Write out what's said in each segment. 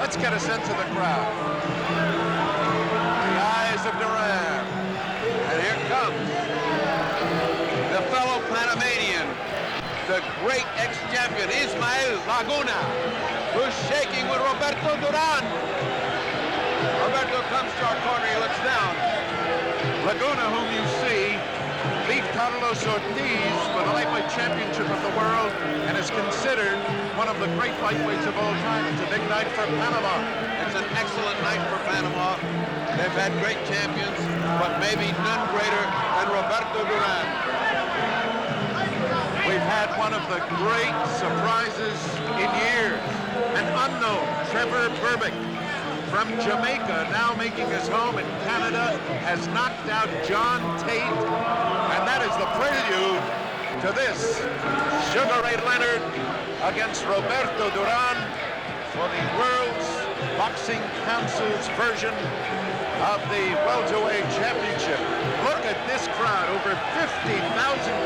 Let's get a sense of the crowd. The eyes of Duran. And here comes the fellow Panamanian, the great ex-champion Ismael Laguna, who's shaking with Roberto Duran. Roberto comes to our corner, he looks down. Laguna, whom you see, beat Carlos Ortiz for the lightweight championship of the world and is considered one of the great lightweights of all time. It's a big night for Panama. It's an excellent night for Panama. They've had great champions, but maybe none greater than Roberto Duran. We've had one of the great surprises in years, an unknown Trevor Berbick from Jamaica, now making his home in Canada, has knocked out John Tate, and that is the prelude to this. Sugar Ray Leonard against Roberto Duran for the World's Boxing Council's version of the welterweight championship. Look at this crowd, over 50,000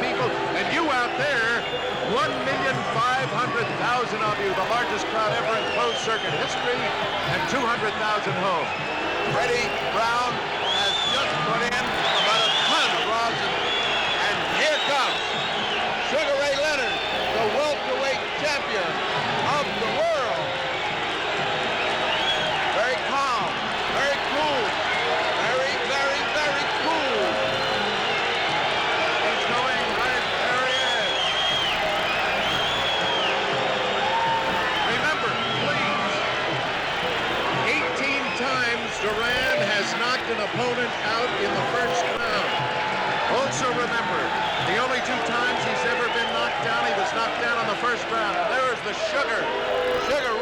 people, and you out there, 1,500,000 of you, the largest crowd ever in closed circuit history, and 200,000 home. Freddie Brown has just put in about a ton of rosin, and here comes Sugar Ray Leonard, the welterweight champion of the world. Very calm, very cool, very, very, very cool. He's going right, there he is. Remember, please, 18 times Duran has knocked an opponent out in the first round. Also remember, the only 2 times he's ever been knocked down, he was knocked down in the first round. And there is the Sugar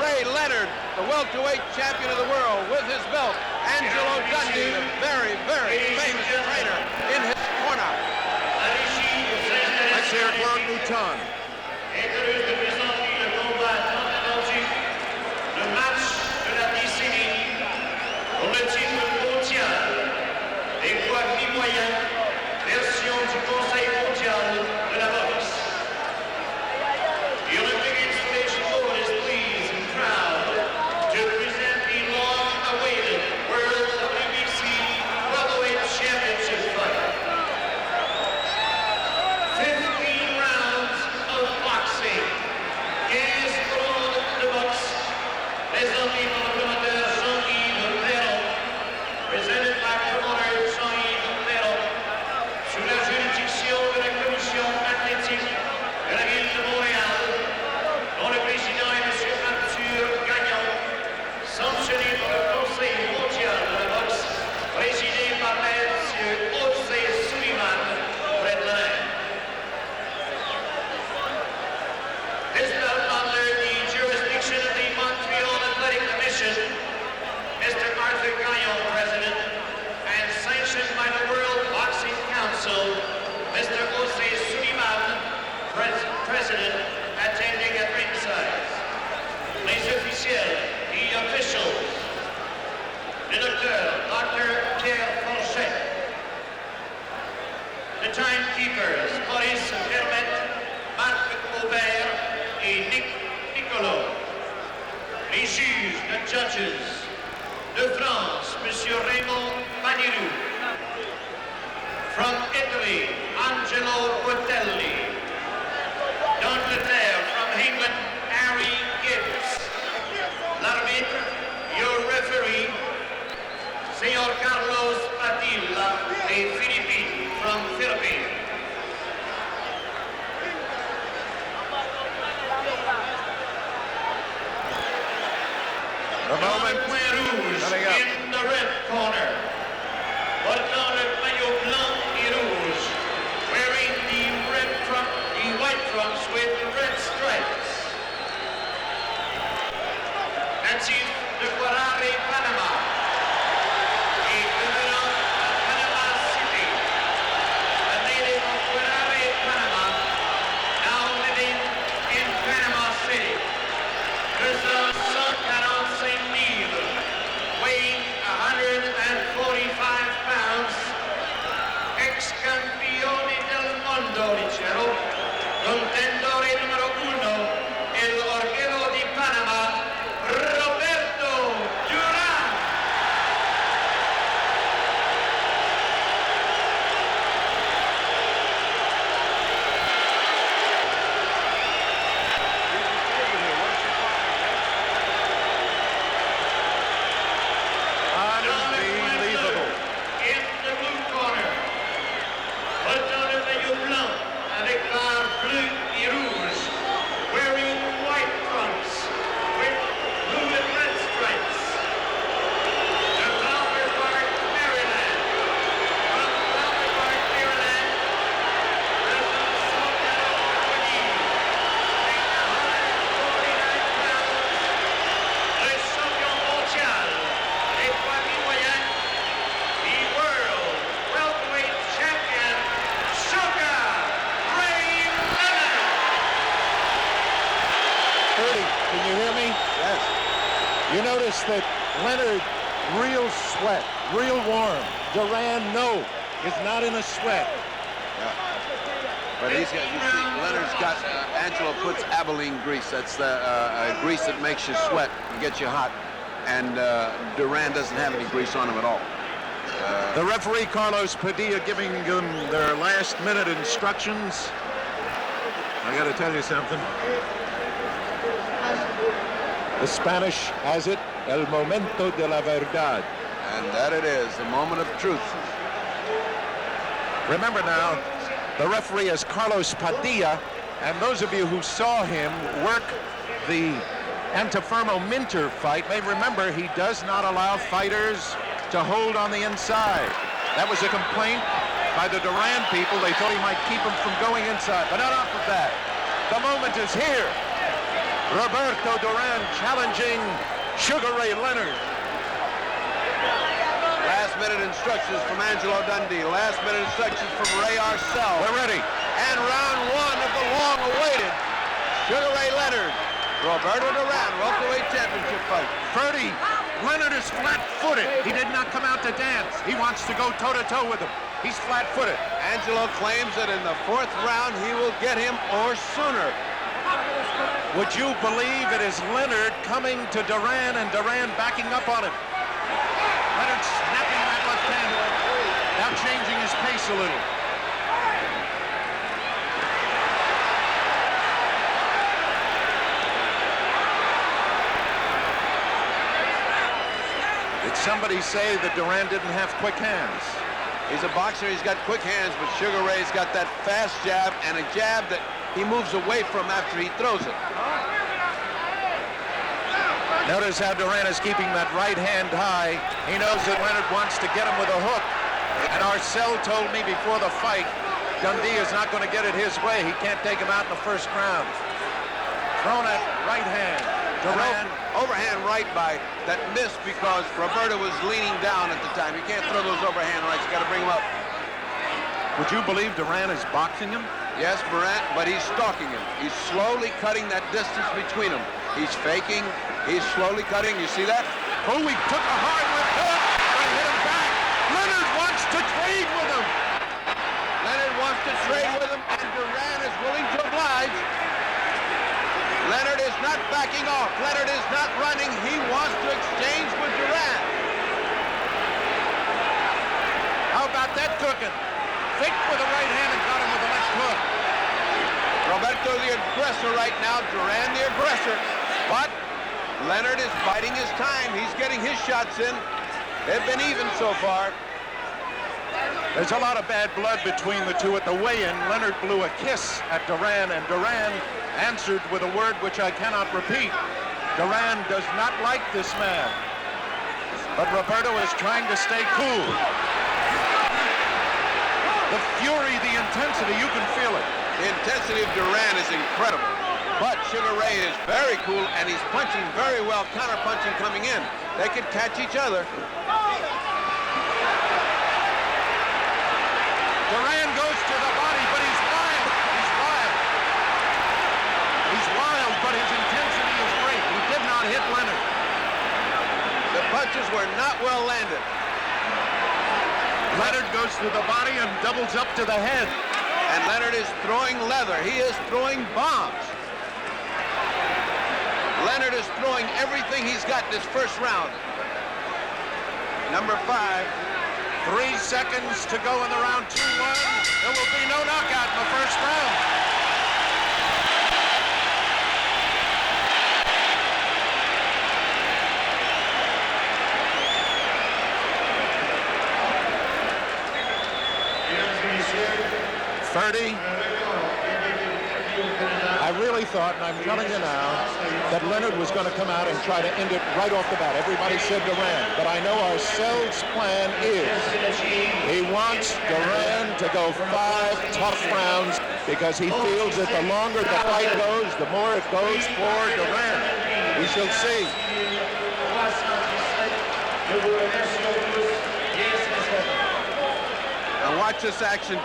Ray Leonard, the welterweight champion of the world, with his belt. Angelo Dundee, the very, very famous trainer, in his corner. Let's hear Claude Mouton. Le match de la décennie pour le titre mondial des poids mi-moyens, version du Conseil mondial de la boxe. The Olympic installation board is pleased and proud to present the long-awaited World WBC Welterweight Championship fight. 15 rounds of boxing, 15 rounds de boxe, présenté par le promoteur Jean-Yves Perron, presented by promoter Jean-Yves Perron, sous la juridiction de la commission athlétique de la ville de Montréal, dont le président est M. Arthur Gagnon, sanctionné par le Conseil mondial de la boxe, présidé par M. José Sullivan, près de la reine. This belt under the jurisdiction of the Montreal Athletic Commission, Mr. Arthur Gagnon, President, and sanctioned by the World Boxing Council, Mr. José Sullivan, President, attending at ringside. Les officiels, the officials, le docteur, Dr. Pierre Forget, the timekeepers, Maurice Vermette, Marc Aubert, et Nick Nicolo. Les juges, the judges, de France, Monsieur Raymond Manirou. From Italy, Angelo Rotelli. D'Angleterre, from England, Harry Gibbs. L'arbitre, your referee, Señor Carlos Padilla, des Philippines, from Philippines. The moment Point rouge in the red corner. Portant le maillot blanc et rouge, wearing the white trunks with red stripes. Natif de Guarare, Panama. Et devenant à Panama City. A native of Guarare, Panama, now living in Panama City. Pesant 145 livres, weighing 145 pounds, ex-campione del mondo, dicevo, contendore numero 1, el orguello di Panama, Roberto You notice that Leonard, real sweat, real warm. Duran, no, is not in a sweat. Yeah. But he's got, you see, Leonard's got, Angelo puts Abilene grease. That's the grease that makes you sweat and gets you hot. And Duran doesn't have any grease on him at all. The referee, Carlos Padilla, giving them their last-minute instructions. I got to tell you something. The Spanish has it, el momento de la verdad. And that it is, the moment of truth. Remember now, the referee is Carlos Padilla, and those of you who saw him work the Antifermo Minter fight may remember he does not allow fighters to hold on the inside. That was a complaint by the Duran people. They thought he might keep him from going inside, but enough of that. The moment is here. Roberto Duran challenging Sugar Ray Leonard. Last-minute instructions from Angelo Dundee. Last-minute instructions from Ray Arcel. We're ready. And round one of the long-awaited Sugar Ray Leonard, Roberto Duran, welterweight championship fight. Ferdy, Leonard is flat-footed. He did not come out to dance. He wants to go toe-to-toe with him. He's flat-footed. Angelo claims that in the fourth round he will get him or sooner. Would you believe it is Leonard coming to Duran and Duran backing up on him? Leonard snapping that left hand, now changing his pace a little. Did somebody say that Duran didn't have quick hands? He's a boxer, he's got quick hands, but Sugar Ray's got that fast jab and a jab that he moves away from after he throws it. Notice how Duran is keeping that right hand high. He knows that Leonard wants to get him with a hook. And Arcel told me before the fight, Dundee is not going to get it his way. He can't take him out in the first round. Thrown at right hand. Duran. Overhand right by that missed because Roberto was leaning down at the time. You can't throw those overhand rights. You got to bring him up. Would you believe Duran is boxing him? Yes, Morant, but he's stalking him. He's slowly cutting that distance between them. He's faking. He's slowly cutting. You see that? Oh, he took a hard left hook and hit him back. Leonard wants to trade with him. Leonard wants to trade with him, and Duran is willing to oblige. Leonard is not backing off. Leonard is not running. He wants to exchange with Duran. How about that cooking? Faked with the right hand and got him with the left hook. Roberto the aggressor right now, Duran the aggressor. But Leonard is biding his time. He's getting his shots in. They've been even so far. There's a lot of bad blood between the two at the weigh-in. Leonard blew a kiss at Duran, and Duran answered with a word which I cannot repeat. Duran does not like this man. But Roberto is trying to stay cool. The fury, the intensity, you can feel it. The intensity of Duran is incredible. But Sugar Ray is very cool, and he's punching very well, counter-punching coming in. They could catch each other. Duran goes to the body, but he's wild. He's wild. He's wild, but his intensity is great. He did not hit Leonard. The punches were not well landed. Leonard goes to the body and doubles up to the head. And Leonard is throwing leather. He is throwing bombs. Leonard is throwing everything he's got this first round. Number 5. 3 seconds to go in the round 2-1. There will be no knockout in the first round. Ferdy, I really thought, and I'm telling you now, that Leonard was going to come out and try to end it right off the bat. Everybody said Duran, but I know Arcel's plan is he wants Duran to go 5 tough rounds because he feels that the longer the fight goes, the more it goes for Duran. We shall see. Now watch this action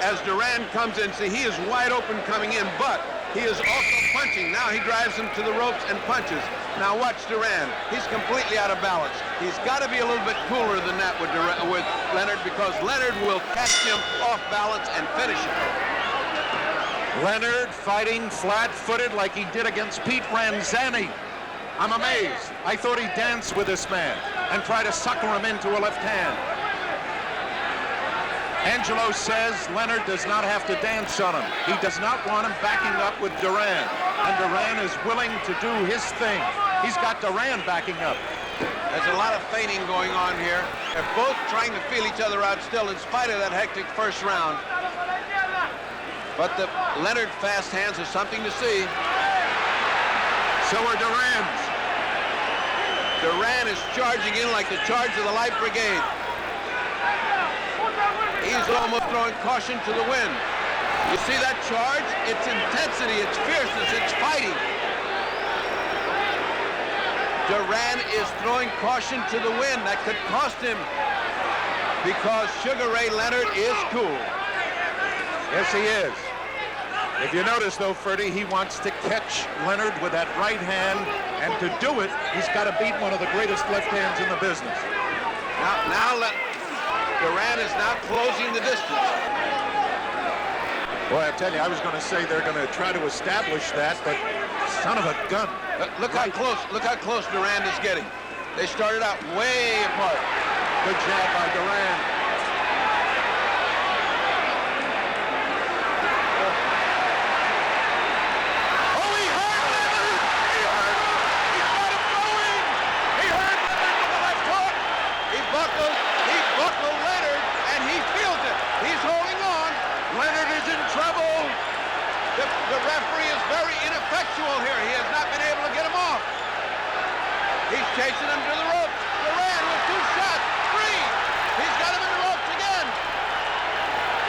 as Duran comes in. See, he is wide open coming in, but he is also punching. Now he drives him to the ropes and punches. Now watch Duran. He's completely out of balance. He's got to be a little bit cooler than that with Leonard, because Leonard will catch him off balance and finish him. Leonard fighting flat-footed like he did against Pete Ranzani. I'm amazed. I thought he'd dance with this man and try to sucker him into a left hand. Angelo says Leonard does not have to dance on him. He does not want him backing up with Duran. And Duran is willing to do his thing. He's got Duran backing up. There's a lot of feinting going on here. They're both trying to feel each other out still in spite of that hectic first round. But the Leonard fast hands are something to see. So are Duran's. Duran is charging in like the charge of the Light Brigade. He's almost throwing caution to the wind. You see that charge? It's intensity, it's fierceness, it's fighting. Duran is throwing caution to the wind. That could cost him, because Sugar Ray Leonard is cool. Yes, he is. If you notice, though, Ferdy, he wants to catch Leonard with that right hand, and to do it, he's got to beat one of the greatest left hands in the business. Now Duran is now closing the distance. Boy, I tell you, I was going to say they're going to try to establish that, but son of a gun. Look how close Duran is getting. They started out way apart. Good jab by Duran. Oh, he hurt Leonard! He hurt him! He got him going! He hurt Leonard with the left hook! He buckled Leonard, and he feels it. He's holding on. Leonard is in trouble! The referee is very ineffectual here. He has not been able to get him off. He's chasing him to the ropes. Duran with 2 shots. 3. He's got him in the ropes again.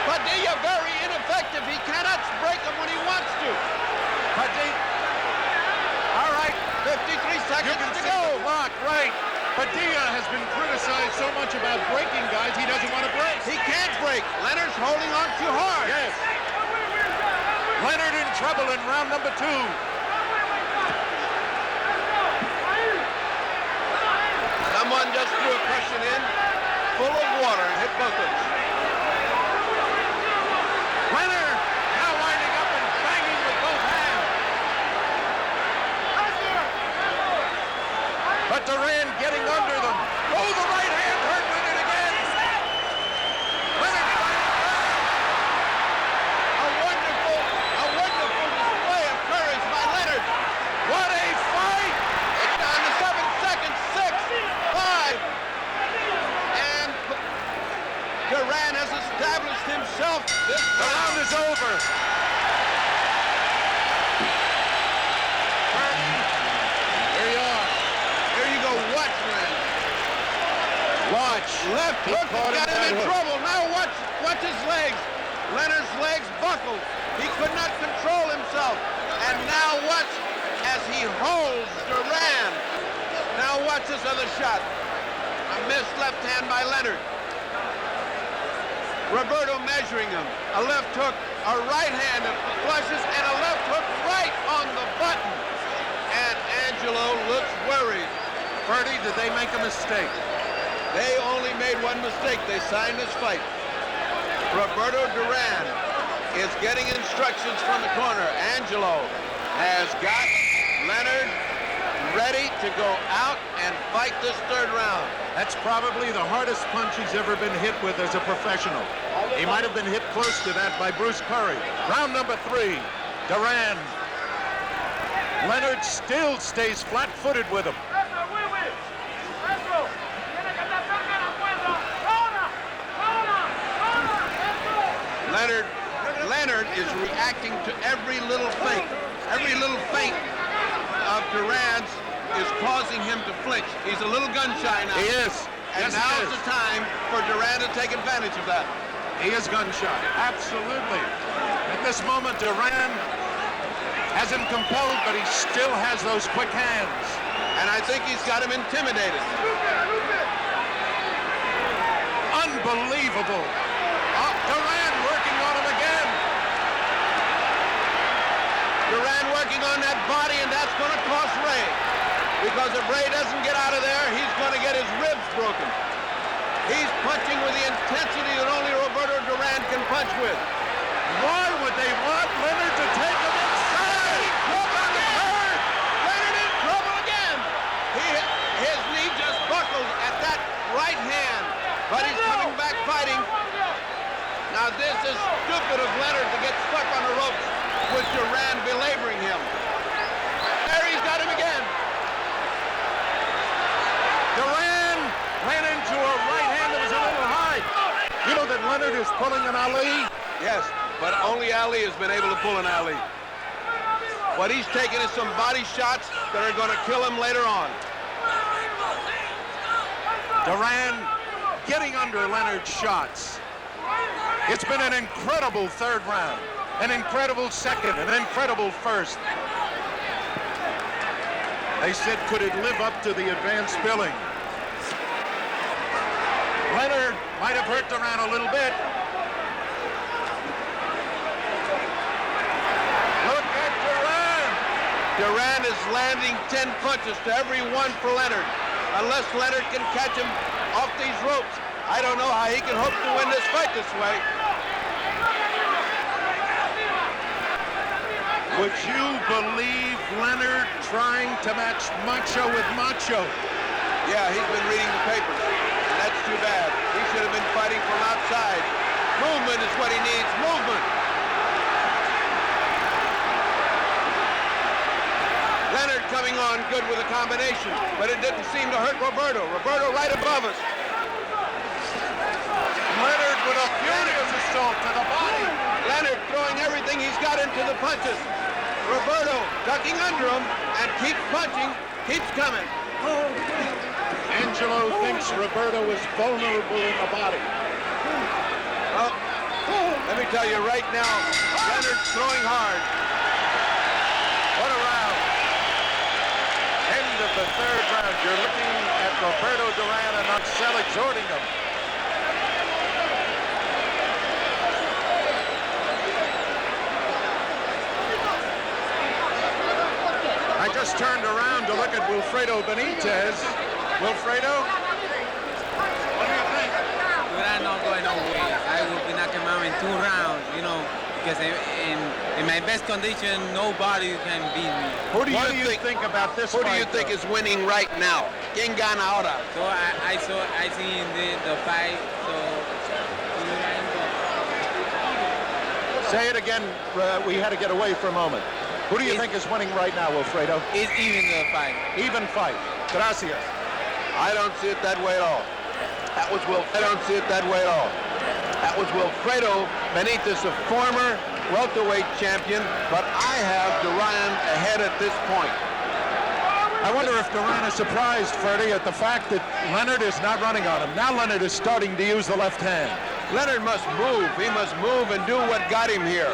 Padilla very ineffective. He cannot break him when he wants to. Padilla. All right. 53 seconds to go. Lock, right. Padilla has been criticized so much about breaking guys, he doesn't want to break. He can't break. Leonard's holding on too hard. Yes. Leonard in trouble in round number 2. Someone just threw a cushion in full of water and hit both of them. Leonard now winding up and banging with both hands. But Duran getting under them. Oh, the right hand hurt Leonard again. Leonard A wonderful display of courage by Leonard. what a fight! It's down to 7 seconds. 6, 5. And Duran has established himself. This The round is over. Here you are. Here you go. Watch, man. Watch. Left He hook caught got him him that in hook. trouble. Now watch his legs. Leonard's legs buckled. He could not control himself. And now watch as he holds Duran. Now watch this other shot. A missed left hand by Leonard. Roberto measuring him. A left hook, a right hand that flushes, and a left hook right on the button. And Angelo looks worried. Ferdy, did they make a mistake? They only made one mistake. They signed this fight. Roberto Duran is getting instructions from the corner. Angelo has got Leonard ready to go out and fight this 3rd round. That's probably the hardest punch he's ever been hit with as a professional. He might have been hit close to that by Bruce Curry. Round number 3, Duran. Leonard still stays flat-footed with him. Leonard is reacting to every little feint. Every little feint of Duran's is causing him to flinch. He's a little gun-shy now. He is. And Yes, he now's is. the time for Duran to take advantage of that. He is gun-shy. Absolutely. At this moment, Duran has him compelled, but he still has those quick hands. And I think he's got him intimidated. Unbelievable. Duran working on him again. Duran working on that body, and that's going to cost Ray. because if Ray doesn't get out of there, he's going to get his ribs broken. He's punching with the intensity that only Roberto Duran can punch with. Why would they want Leonard to take him inside? Leonard in trouble again. His knee just buckled at that right hand, but he's coming back fighting. Now this is stupid of Leonard to get stuck on the ropes with Duran belaboring him. There he's got him again. Duran ran into a right hand that was a little high. You know that Leonard is pulling an Ali? Yes, but only Ali has been able to pull an Ali. What he's taking is some body shots that are going to kill him later on. Duran getting under Leonard's shots. It's been an incredible third round, an incredible second, an incredible first. They said, could it live up to the advanced billing? Leonard might have hurt Duran a little bit. Look at Duran. Duran is landing 10 punches to every one for Leonard. Unless Leonard can catch him off these ropes, I don't know how he can hope to win this fight this way. Would you believe Leonard trying to match Macho with Macho? Yeah, he's been reading the papers, and that's too bad. He should have been fighting from outside. Movement is what he needs, movement. Leonard coming on good with a combination, but it didn't seem to hurt Roberto. Roberto right above us. Leonard with a furious assault to the body. Leonard throwing everything he's got into the punches. Roberto ducking under him and keeps punching, keeps coming. Angelo thinks Roberto is vulnerable in the body. Well, let me tell you right now, Leonard's throwing hard. What a round. End of the third round. You're looking at Roberto Duran and Marcel exhorting him. I just turned around to look at Wilfredo Benitez. Wilfredo, what do you think? Duran not going away. I will be knocking him out in 2 rounds, you know, because in my best condition, nobody can beat me. What do you think about this Who fight, do you think though? is winning right now? ¿Quién gana ahora? So I seen the fight, so Say it again. We had to get away for a moment. Who do you think is winning right now, Wilfredo? it's even the fight. Even fight. Gracias. I don't see it that way at all. I don't see it that way at all. That was Wilfredo Benitez, a former welterweight champion, but I have Duran ahead at this point. I wonder if Duran is surprised, Freddie, at the fact that Leonard is not running on him. Now Leonard is starting to use the left hand. Leonard must move. He must move and do what got him here.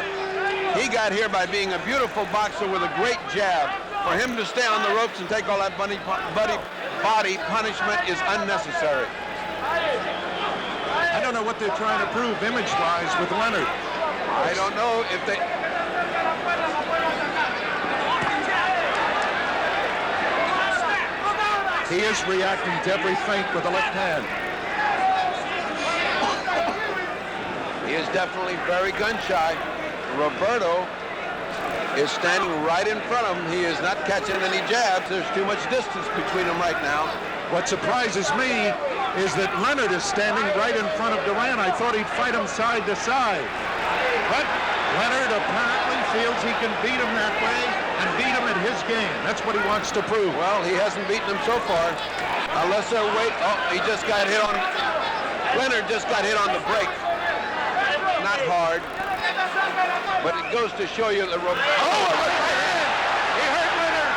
He got here by being a beautiful boxer with a great jab. For him to stay on the ropes and take all that body punishment is unnecessary. I don't know what they're trying to prove image-wise with Leonard. I don't know if they... He is reacting to every feint with the left hand. He is definitely very gun-shy. Roberto is standing right in front of him. He is not catching any jabs. There's too much distance between them right now. What surprises me is that Leonard is standing right in front of Duran. I thought he'd fight him side to side. But Leonard apparently feels he can beat him that way and beat him at his game. That's what he wants to prove. Well, he hasn't beaten him so far. Unless they're wait. Oh, he just got hit on... Leonard just got hit on the break. Not hard. But it goes to show you that Roberto... Oh, right hand! He hurt Leonard!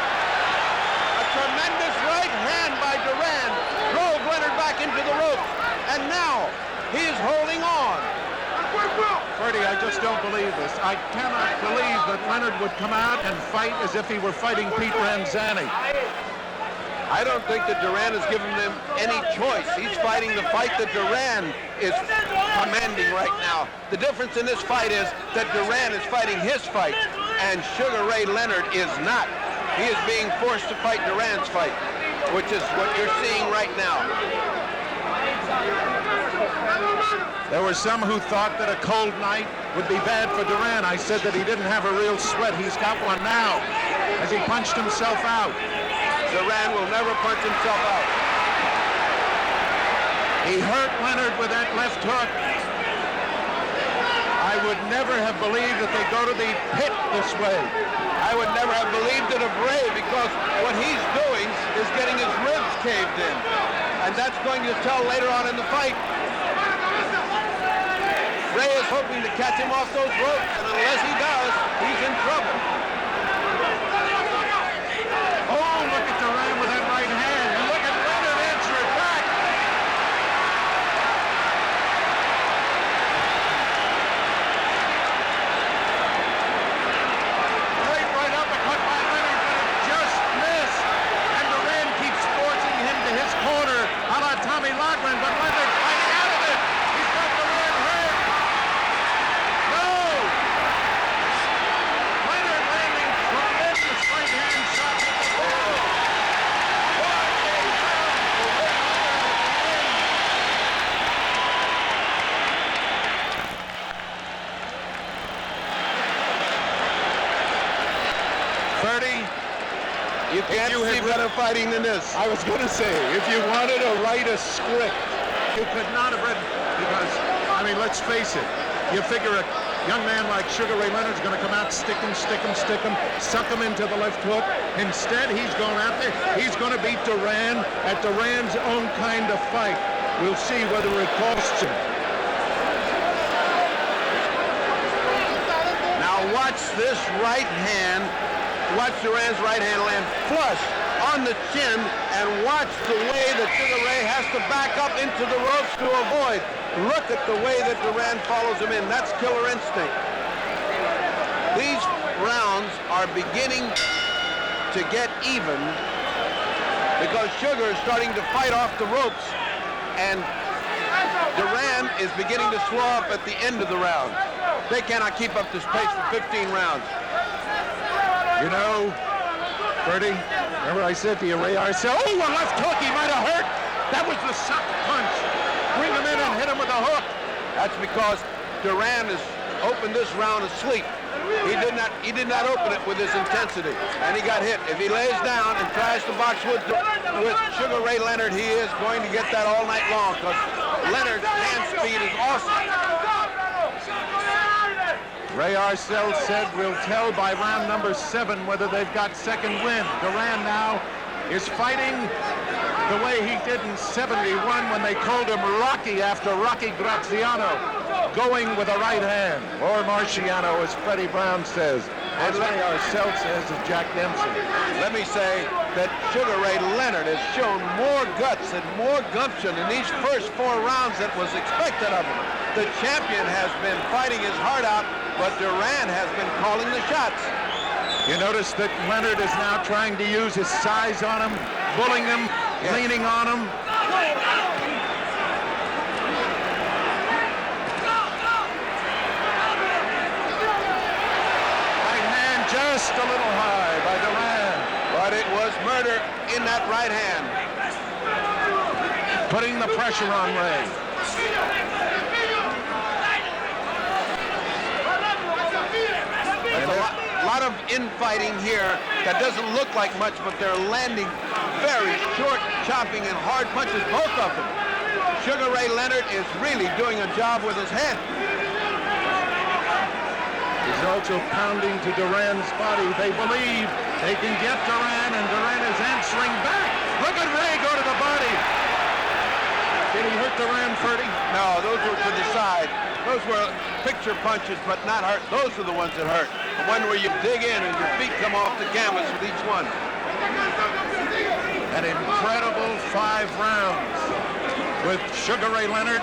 A tremendous right hand by Duran drove Leonard back into the ropes. And now, he is holding on. Freddie, I just don't believe this. I cannot believe that Leonard would come out and fight as if he were fighting Pete Ranzani. I don't think that Duran has given them any choice. He's fighting the fight that Duran is commanding right now. The difference in this fight is that Duran is fighting his fight, and Sugar Ray Leonard is not. He is being forced to fight Duran's fight, which is what you're seeing right now. There were some who thought that a cold night would be bad for Duran. I said that he didn't have a real sweat. He's got one now as he punched himself out. Duran will never punch himself out. He hurt Leonard with that left hook. I would never have believed that they go to the pit this way. I would never have believed it of Ray, because what he's doing is getting his ribs caved in. And that's going to tell later on in the fight. Ray is hoping to catch him off those ropes, and unless he does, he's in trouble. Oh, look at Duran with that right hand. And look at Leonard answer it back. Right uppercut by Leonard, but it just missed. And Duran keeps forcing him to his corner, a la Tommy Loughran, but Leonard fighting out of it. He's got Duran hurt. No! Leonard landing tremendous right hand shot with the ball. What a round for Ray Leonard. 30. You can't see better fighting than this. I was going to say, if you wanted to write a script, you could not have written, because, I mean, let's face it, you figure a young man like Sugar Ray Leonard's going to come out, stick him, suck him into the left hook. Instead, he's going out there. He's going to beat Duran at Duran's own kind of fight. We'll see whether it costs him. Now watch this right hand. Watch Duran's right hand land flush on the chin, and watch the way that Sugar Ray has to back up into the ropes to avoid. Look at the way that Duran follows him in. That's killer instinct. These rounds are beginning to get even because Sugar is starting to fight off the ropes, and Duran is beginning to slow up at the end of the round. They cannot keep up this pace for 15 rounds. You know, Bertie, remember I said to you, Ray Arcel, oh, a left hook, he might have hurt. That was the suck punch. Bring him in and hit him with a hook. That's because Duran has opened this round asleep. He did not open it with his intensity, and he got hit. If he lays down and tries to box with Sugar Ray Leonard, he is going to get that all night long, because Leonard's hand speed is awesome. Ray Arcel said we'll tell by round number 7 whether they've got second wind. Duran now is fighting the way he did in 71 when they called him Rocky after Rocky Graziano, going with a right hand, or Marciano, as Freddie Brown says, as Ray Arcel says of Jack Dempsey. Let me say that Sugar Ray Leonard has shown more guts and more gumption in these first 4 rounds than was expected of him. The champion has been fighting his heart out, but Duran has been calling the shots. You notice that Leonard is now trying to use his size on him, bullying him, leaning on him. Right hand just a little high by Duran. But it was murder in that right hand. Putting the pressure on Ray. A lot of infighting here that doesn't look like much, but they're landing very short, chopping, and hard punches, both of them. Sugar Ray Leonard is really doing a job with his head. He's also pounding to Duran's body. They believe they can get Duran, and Duran is answering back. Look at Ray go to the body. Did he hurt Duran, Ferdy? No, those were to the side. Those were picture punches, but not hurt. Those are the ones that hurt. The one where you dig in and your feet come off the canvas with each one. An incredible 5 rounds with Sugar Ray Leonard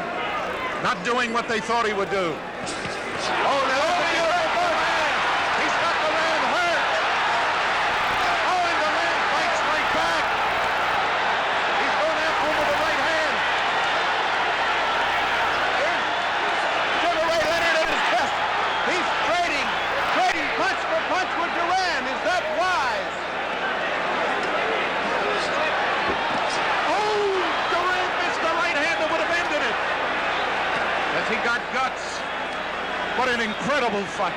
not doing what they thought he would do. Oh, no! He's got Duran hurt! Oh, and Duran fights right back! He's going after him with the right hand. Sugar Ray Leonard in his chest. He's trading punch for punch with Duran. Is that wise? What an incredible fight.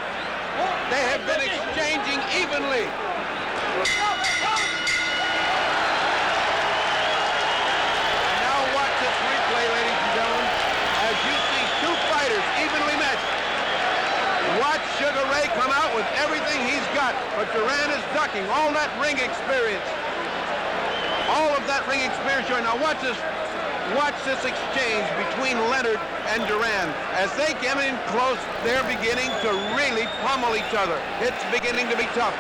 They have been exchanging evenly. Now watch this replay, ladies and gentlemen, as you see two fighters evenly matched. Watch Sugar Ray come out with everything he's got, but Duran is ducking all that ring experience. All of that ring experience. Now watch this exchange between Leonard and Duran. As they get in close, they're beginning to really pummel each other. It's beginning to be tough.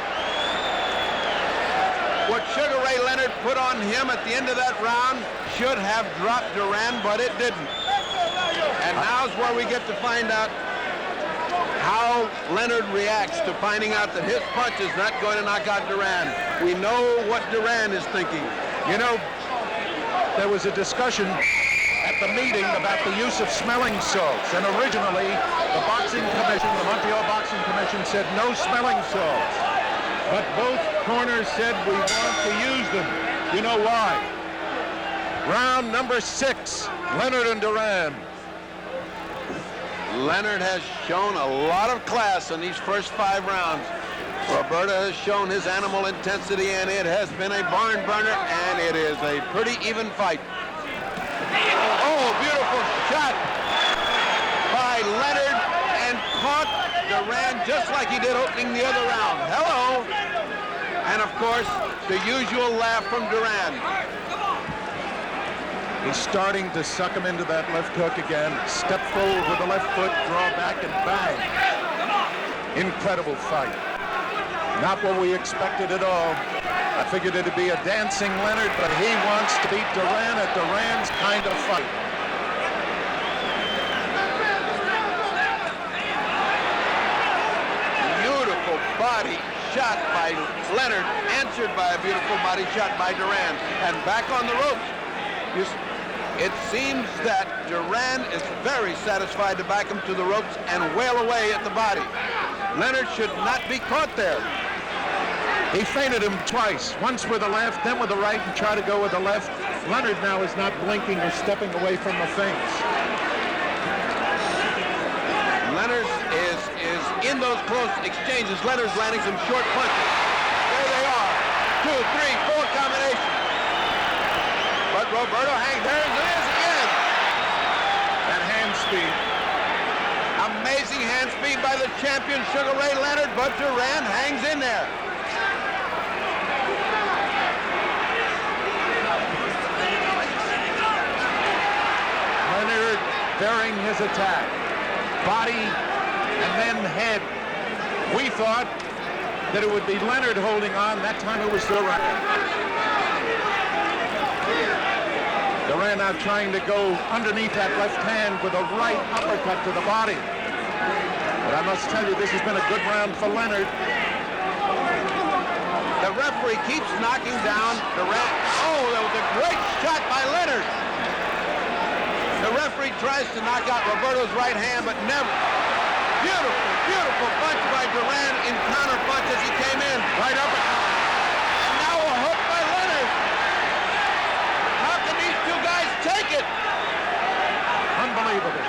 What Sugar Ray Leonard put on him at the end of that round should have dropped Duran, but it didn't. And now's where we get to find out how Leonard reacts to finding out that his punch is not going to knock out Duran. We know what Duran is thinking. You know, there was a discussion at the meeting about the use of smelling salts, and originally the boxing commission, the Montreal Boxing Commission, said no smelling salts. But both corners said we want to use them. You know why? Round number 6, Leonard and Duran. Leonard has shown a lot of class in these first 5 rounds. Roberto has shown his animal intensity, and it has been a barn burner, and it is a pretty even fight. Oh, beautiful shot by Leonard, and caught Duran just like he did opening the other round. Hello. And of course, the usual laugh from Duran. He's starting to suck him into that left hook again. Step forward with the left foot, draw back, and bang. Incredible fight. Not what we expected at all. I figured it'd be a dancing Leonard, but he wants to beat Duran at Duran's kind of fight. Beautiful body shot by Leonard, answered by a beautiful body shot by Duran. And back on the ropes. It seems that Duran is very satisfied to back him to the ropes and wail away at the body. Leonard should not be caught there. He feinted him twice, once with the left, then with the right, and tried to go with the left. Leonard now is not blinking or stepping away from the feints. Leonard is in those close exchanges. Leonard's landing some short punches. There they are. 2, 3, 4 combinations. But Roberto hangs. There it is again. That hand speed. Amazing hand speed by the champion Sugar Ray Leonard, but Duran hangs in there. Leonard varying his attack. Body and then head. We thought that it would be Leonard holding on. That time it was Duran. Duran now trying to go underneath that left hand with a right uppercut to the body. But I must tell you, this has been a good round for Leonard. The referee keeps knocking down Duran. Oh, that was a great shot by Leonard. The referee tries to knock out Roberto's right hand, but never. Beautiful, beautiful punch by Duran in counter punch as he came in. Right uppercut. And now a hook by Leonard. How can these two guys take it? Unbelievable.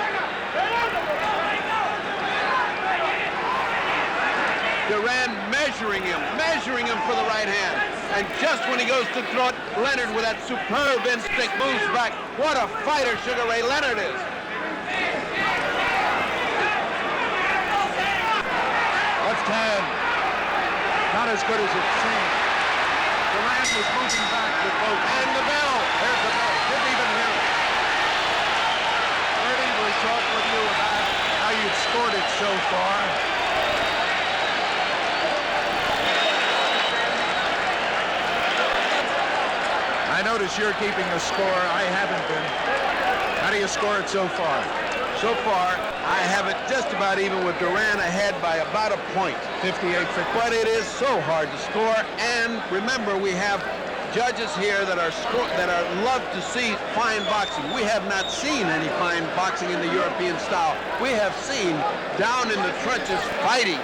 Duran measuring him for the right hand. And just when he goes to throw it, Leonard with that superb instinct moves back. What a fighter Sugar Ray Leonard is. Left hand. Not as good as it seemed. Duran was moving back with both. And the bell. There's the bell. Didn't even hear it. Ernie, we talked with you about how you've scored it so far. I notice you're keeping a score. I haven't been. How do you score it so far? So far, I have it just about even with Duran ahead by about a point. 58-50. But it is so hard to score. And remember, we have judges here that are love to see fine boxing. We have not seen any fine boxing in the European style. We have seen down in the trenches fighting.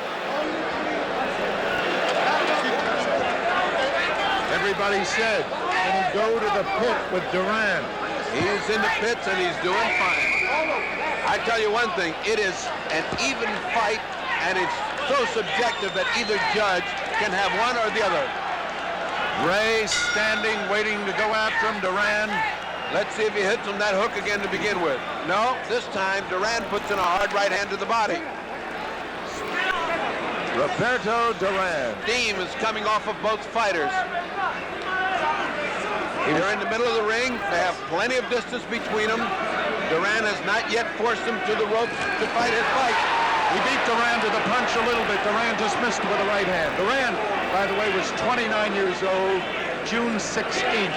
Everybody said, can he go to the pit with Duran? He's in the pits and he's doing fine. I tell you one thing, it is an even fight, and it's so subjective that either judge can have one or the other. Ray standing, waiting to go after him. Duran. Let's see if he hits him that hook again to begin with. No, this time Duran puts in a hard right hand to the body. Roberto Duran. Steam is coming off of both fighters. They're in the middle of the ring. They have plenty of distance between them. Duran has not yet forced him to the ropes to fight his fight. He beat Duran to the punch a little bit. Duran just missed with the right hand. Duran, by the way, was 29 years old, June 16th.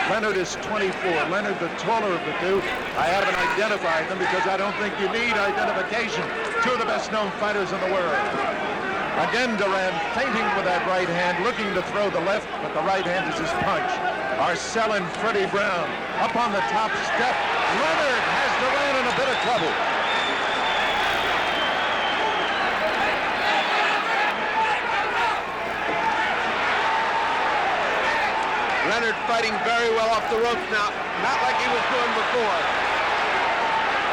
Leonard is 24. Leonard, the taller of the two. I haven't identified them because I don't think you need identification. Two of the best-known fighters in the world. Again, Duran feinting with that right hand, looking to throw the left, but the right hand is his punch. Arcel and Freddie Brown up on the top step. Leonard has Duran in a bit of trouble. Leonard fighting very well off the ropes now, not like he was doing before.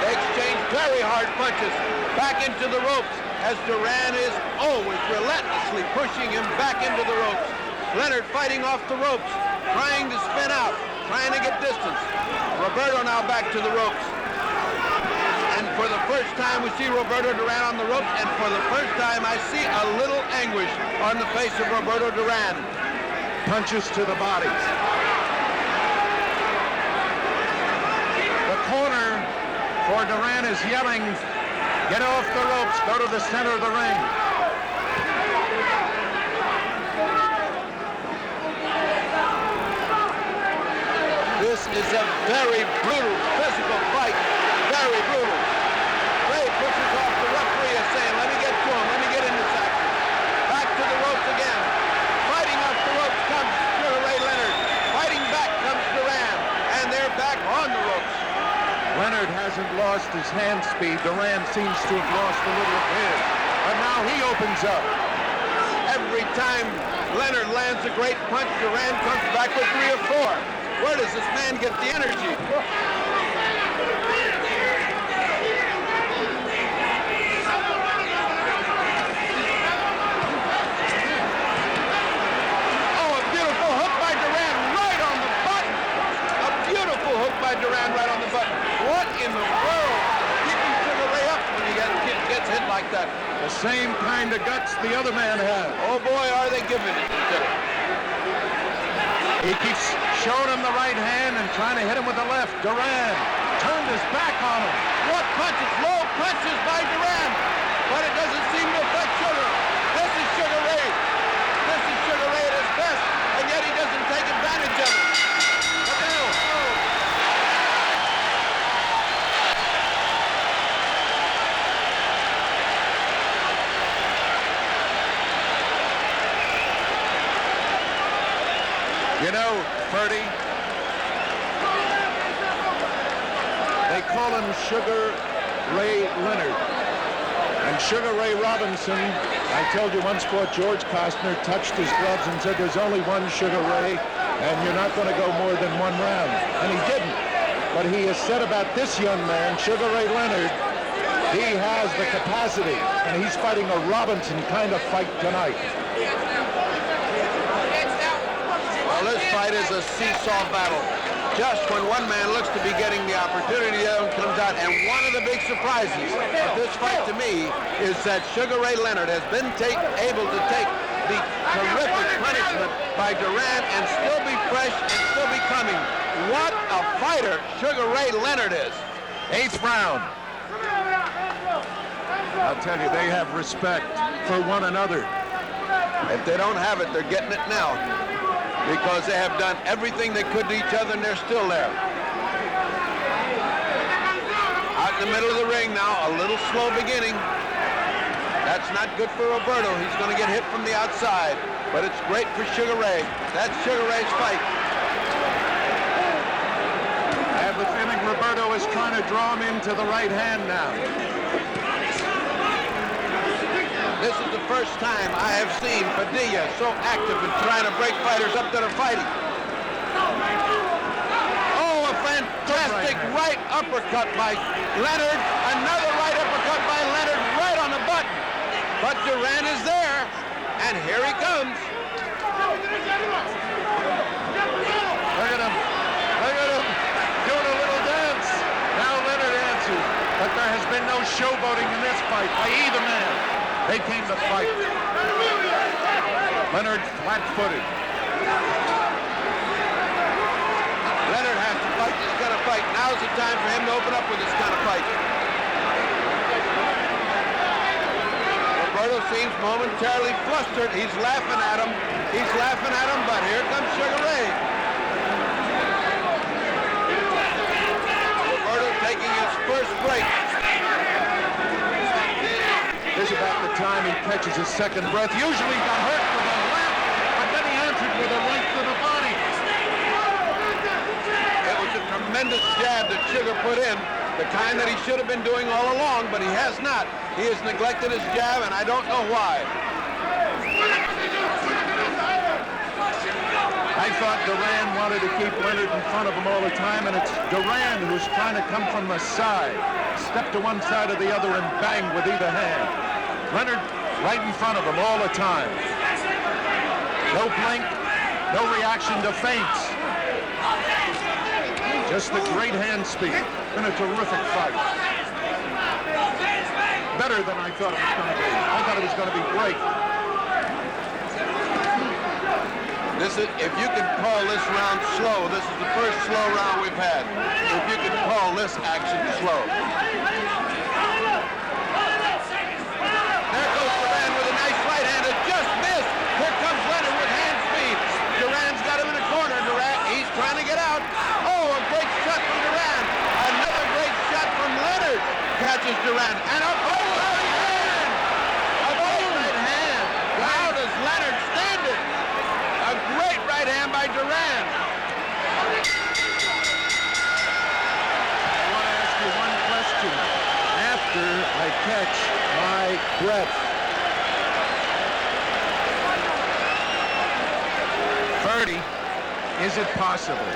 They exchange very hard punches back into the ropes as Duran is always relentlessly pushing him back into the ropes. Leonard fighting off the ropes, trying to spin out, trying to get distance. Roberto now back to the ropes. And for the first time we see Roberto Duran on the ropes, and for the first time I see a little anguish on the face of Roberto Duran. Punches to the body. The corner for Duran is yelling, get off the ropes, go to the center of the ring. This is a very brutal physical fight, very brutal. Ray pushes off the referee and saying, let me get to him, let me get in this action. Back to the ropes again. Fighting off the ropes comes Ray Leonard. Fighting back comes Duran, and they're back on the ropes. Leonard hasn't lost his hand speed. Duran seems to have lost a little of his. But now he opens up. Every time Leonard lands a great punch, Duran comes back with 3 or 4. Where does this man get the energy? Duran right on the button. What in the world? Keeping Sugar Ray up when he gets hit like that. The same kind of guts the other man has. Oh boy, are they giving it to him. He keeps showing him the right hand and trying to hit him with the left. Duran turned his back on him. What punches? Low punches by Duran. But it doesn't seem to affect Sugar. This is Sugar Ray. This is Sugar Ray at his best, and yet he doesn't take advantage of it. You know, Ferdy, they call him Sugar Ray Leonard. And Sugar Ray Robinson, I told you once, fought George Costner, touched his gloves and said, there's only one Sugar Ray, and you're not going to go more than 1 round. And he didn't. But he has said about this young man, Sugar Ray Leonard, he has the capacity, and he's fighting a Robinson kind of fight tonight. Well, this fight is a seesaw battle. Just when one man looks to be getting the opportunity, the other one comes out. And one of the big surprises of this fight to me is that Sugar Ray Leonard has been able to take the terrific punishment by Duran and still be fresh and still be coming. What a fighter Sugar Ray Leonard is. 8th round. I'll tell you, they have respect for one another. If they don't have it, they're getting it now, because they have done everything they could to each other, and they're still there. Out in the middle of the ring now, a little slow beginning. That's not good for Roberto. He's going to get hit from the outside, but it's great for Sugar Ray. That's Sugar Ray's fight. I have the feeling Roberto is trying to draw him into the right hand now. This is the first time I have seen Padilla so active in trying to break fighters up that are fighting. Oh, a fantastic Fantastic right uppercut by Leonard. Another right uppercut by Leonard right on the button. But Duran is there, and here he comes. Look at him. Look at him doing a little dance. Now Leonard answers. But there has been no showboating in this fight by either man. They came to fight. Leonard flat-footed. Leonard has to fight this kind of fight. Now's the time for him to open up with this kind of fight. Roberto seems momentarily flustered. He's laughing at him. He's laughing at him, but here comes Sugar Ray. Roberto taking his first break. This is about the time he catches his second breath. Usually he got hurt with a left, but then he answered with a right to the body. It was a tremendous jab that Sugar put in, the kind that he should have been doing all along, but he has not. He has neglected his jab, and I don't know why. I thought Duran wanted to keep Leonard in front of him all the time, and it's Duran who's trying to come from the side. Step to one side or the other and bang with either hand. Leonard right in front of him all the time. No blink, no reaction to feints. Just the great hand speed. Been a terrific fight. Better than I thought it was going to be. I thought it was going to be great. This is, if you can call this round slow, this is the first slow round we've had. If you can call this action slow. There goes Duran with a nice right hand. It just missed. Here comes Leonard with hand speed. Duran's got him in the corner. Duran, he's trying to get out. Oh, a great shot from Duran. Another great shot from Leonard. Catches Duran. And a right hand. A great right hand. How does Leonard stand it? A great right hand by Duran. I want to ask you one question. After I catch my breath, 30, is it possible?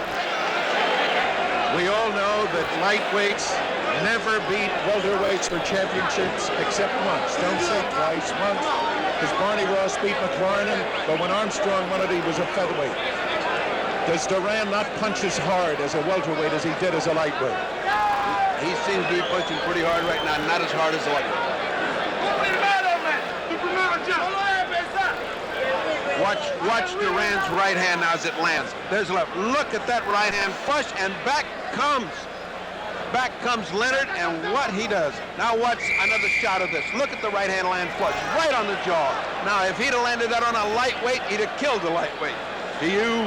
We all know that lightweights never beat welterweights for championships except once. Don't say twice, once. Because Barney Ross beat McLaren, but when Armstrong won it, he was a featherweight. Does Duran not punch as hard as a welterweight as he did as a lightweight? He seems to be punching pretty hard right now, not as hard as the lightweight. Watch Duran's right hand now as it lands. There's a left. Look at that right hand flush, and back comes Leonard, and what he does. Now watch another shot of this. Look at the right hand land flush, right on the jaw. Now, if he'd have landed that on a lightweight, he'd have killed the lightweight. You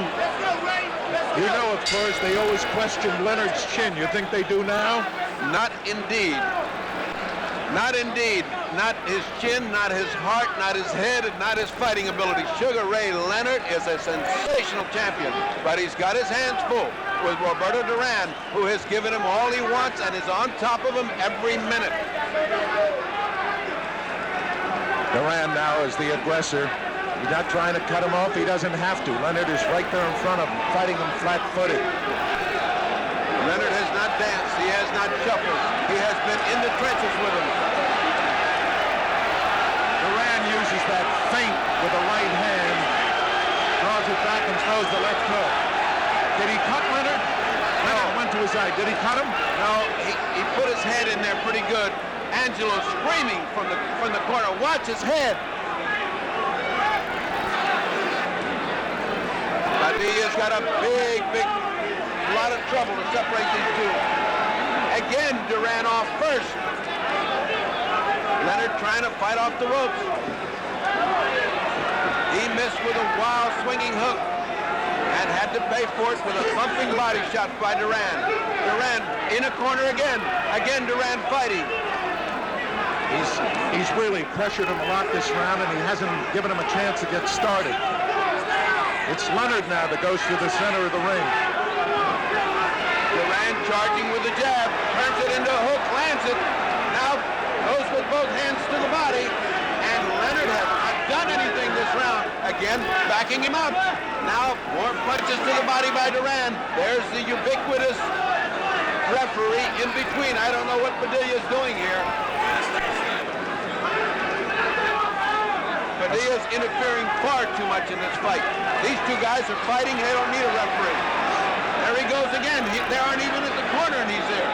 know, of course, they always question Leonard's chin. You think they do now? Not indeed. Not indeed. Not his chin, not his heart, not his head, and not his fighting ability. Sugar Ray Leonard is a sensational champion, but he's got his hands full with Roberto Duran, who has given him all he wants and is on top of him every minute. Duran now is the aggressor. He's not trying to cut him off. He doesn't have to. Leonard is right there in front of him, fighting him flat-footed. Leonard has not danced. He has not shuffled. He has been in the trenches with him. Duran uses that feint with the right hand, draws it back and throws the left hook. Did he cut Leonard? Leonard went to his eye. Did he cut him? No, he put his head in there pretty good. Angelo screaming from the corner. Watch his head. Padilla's got a big lot of trouble to separate these two. Again, Duran off first. Leonard trying to fight off the ropes. He missed with a wild swinging hook and had to pay for it with a thumping body shot by Duran. Duran in a corner again. Again, Duran fighting. He's really pressured him a lot this round, and he hasn't given him a chance to get started. It's Leonard now that goes to the center of the ring. Duran charging with the jab, turns it into a hook, lands it. Now goes with both hands to the body, and Leonard has not done anything this round. Again, backing him up. Now more punches to the body by Duran. There's the ubiquitous referee in between. I don't know what Padilla's doing here. Padilla's interfering far too much in this fight. These two guys are fighting. They don't need a referee. There he goes again. They aren't even at the corner, and he's there.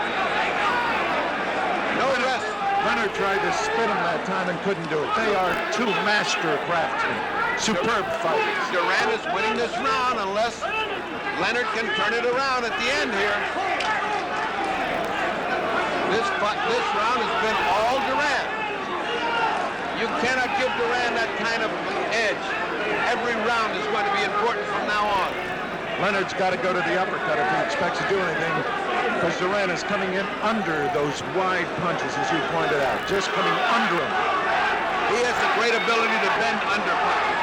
No rest. Leonard tried to spit him that time and couldn't do it. They are two master craftsmen. Superb fighters. Duran is winning this round unless Leonard can turn it around at the end here. This round has been all Duran. You cannot give Duran that kind of edge. Every round is going to be important from now on. Leonard's got to go to the uppercut if he expects to do anything, because Duran is coming in under those wide punches, as you pointed out, just coming under him. He has the great ability to bend under punches.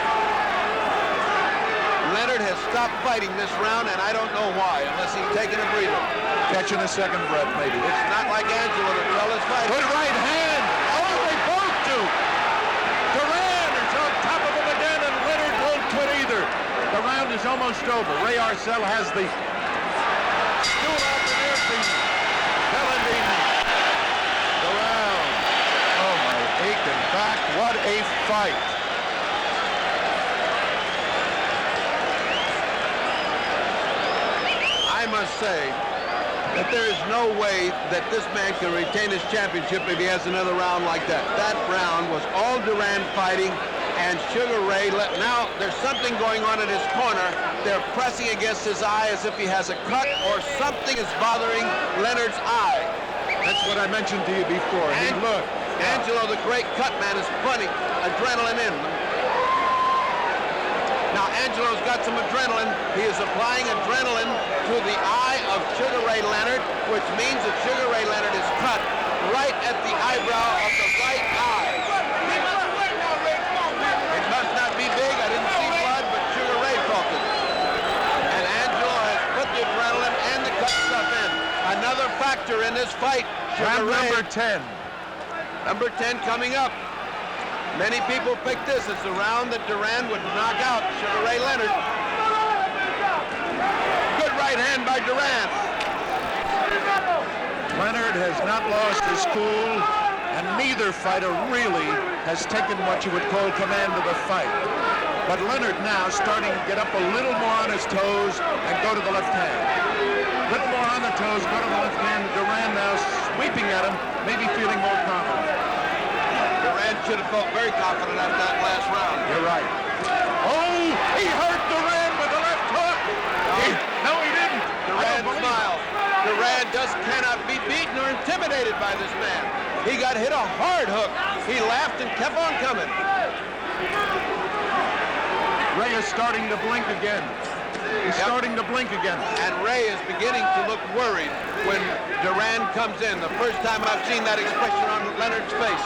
Leonard has stopped fighting this round, and I don't know why, unless he's taking a breather. Catching a second breath, maybe. It's not like Angelo to tell his fight. Good right hand. Oh, they both do. Duran is on top of him again, and Leonard won't quit either. The round is almost over. Ray Arcel has the stool off the airplane. Telling the round. Oh, my aching back. What a fight. I must say that there is no way that this man can retain his championship if he has another round like that. That round was all Duran fighting, and Sugar Ray, now there's something going on in his corner. They're pressing against his eye as if he has a cut or something is bothering Leonard's eye. That's what I mentioned to you before. And look. Angelo, the great cut man, is putting adrenaline in. Now, Angelo's got some adrenaline. He is applying adrenaline to the eye of Sugar Ray Leonard, which means that Sugar Ray Leonard is cut right at the eyebrow of the right eye. It must not be big. I didn't see blood, but Sugar Ray felt it. And Angelo has put the adrenaline and the cut stuff in. Another factor in this fight. Round number 10. Number 10 coming up. Many people pick this as the round that Duran would knock out Sugar Ray Leonard. Good right hand by Duran. Leonard has not lost his cool, and neither fighter really has taken what you would call command of the fight. But Leonard now starting to get up a little more on his toes and go to the left hand. A little more on the toes, go to the left hand. Duran now sweeping at him, maybe feeling more confident. Duran should have felt very confident after that last round. You're right. Oh, he hurt Duran with the left hook. No, he didn't. Duran smiled. Duran just cannot be beaten or intimidated by this man. He got hit a hard hook. He laughed and kept on coming. Ray is starting to blink again. He's starting to blink again. And Ray is beginning to look worried when Duran comes in. The first time I've seen that expression on Leonard's face.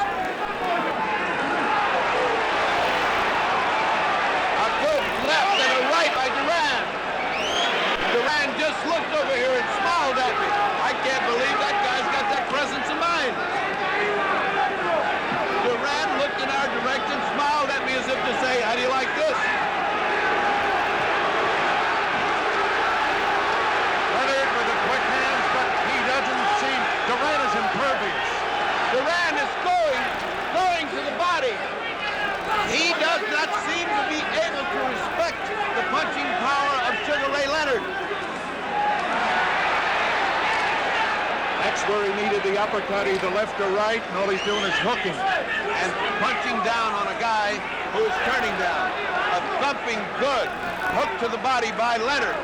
Left and a right by Duran. Duran just looked over here and smiled at me. I can't believe that guy's got that presence of mind. Duran looked in our direction, smiled at me as if to say, how do you like this? Leonard with the quick hands, but he doesn't seem... Duran is impervious. Duran is going to the body. He does not seem to be able to respect the punching power of Sugar Ray Leonard. That's where he needed the uppercut, either left or right, and all he's doing is hooking. And punching down on a guy who is turning down. A thumping good hook to the body by Leonard.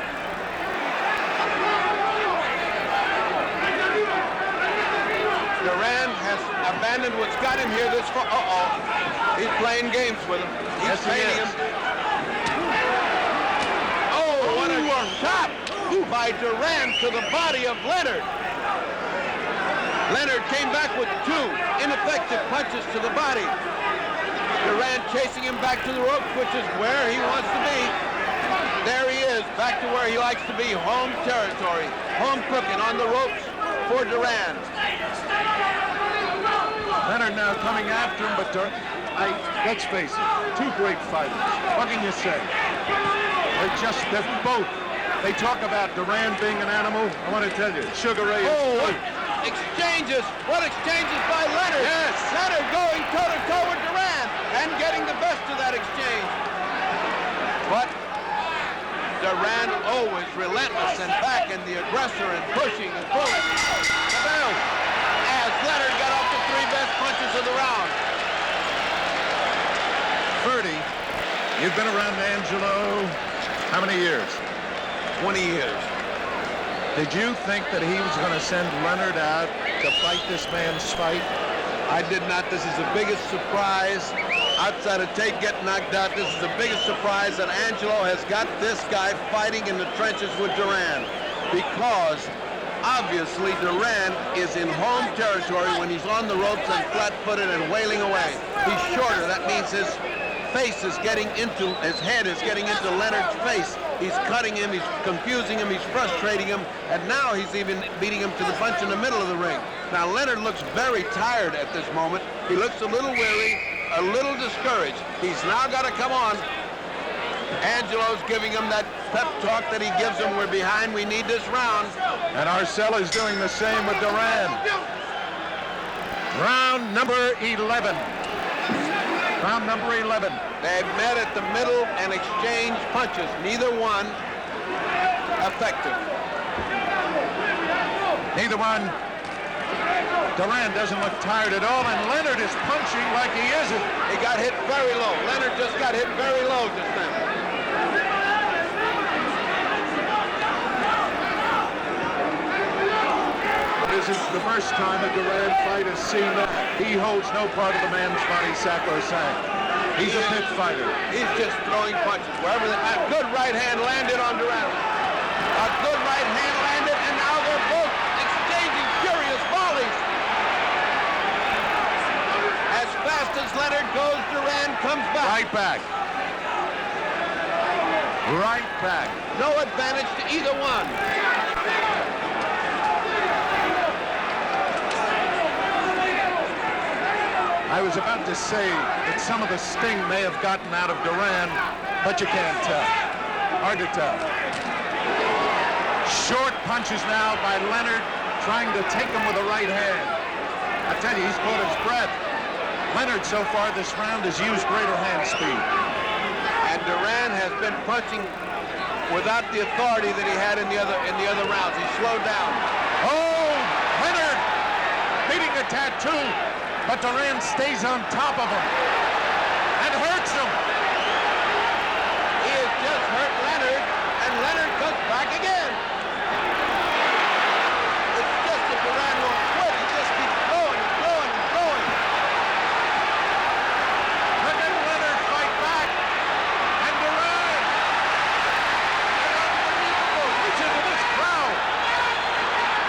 Duran has abandoned what's got him here this far. He's playing games with him. He's training him. Oh, what a shot by Duran to the body of Leonard. Leonard came back with two ineffective punches to the body. Duran chasing him back to the ropes, which is where he wants to be. There he is, back to where he likes to be, home territory. Home cooking on the ropes for Duran. Leonard now coming after him, but let's face it, two great fighters. What can you say? They're both They talk about Duran being an animal. I want to tell you, Sugar Ray is... Oh, exchanges. What exchanges by Leonard? Yes. Leonard going toe-to-toe with Duran and getting the best of that exchange. But Duran always relentless and back and the aggressor and pushing and pulling. As Leonard got off the three best punches of the round. Ferdy, you've been around Angelo how many years? 20 years. Did you think that he was going to send Leonard out to fight this man's fight? I did not. This is the biggest surprise. Outside of Tate getting knocked out, this is the biggest surprise that Angelo has got this guy fighting in the trenches with Duran. Because obviously Duran is in home territory when he's on the ropes and flat-footed and wailing away. He's shorter. That means his face is getting into, his head is getting into Leonard's face. He's cutting him, he's confusing him, he's frustrating him, and now he's even beating him to the punch in the middle of the ring. Now Leonard looks very tired at this moment. He looks a little weary, a little discouraged. He's now got to come on. Angelo's giving him that pep talk that he gives him. We're behind, we need this round. And Arcella's doing the same with Duran. Round number 11. Round number 11. They've met at the middle and exchanged punches. Neither one effective. Neither one. Duran doesn't look tired at all, and Leonard is punching like he isn't. He got hit very low. Leonard just got hit very low just then. This is the first time a Duran fight has seen that. He holds no part of the man's body sacrosanct. He's a pit fighter. He's just throwing punches wherever. A good right hand landed on Duran. A good right hand landed, and now they're both exchanging furious volleys. As fast as Leonard goes, Duran comes back. Right back. Right back. No advantage to either one. I was about to say that some of the sting may have gotten out of Duran, but you can't tell. Hard to tell. Short punches now by Leonard, trying to take him with the right hand. I tell you, he's caught his breath. Leonard, so far this round, has used greater hand speed. And Duran has been punching without the authority that he had in the other rounds. He slowed down. Oh, Leonard beating a tattoo. But Duran stays on top of him and hurts him. He has just hurt Leonard, and Leonard comes back again. It's just that Duran won't quit. He just keeps going and going and going. Look at Leonard fight back. And Duran. Unbelievable. Reach into this crowd.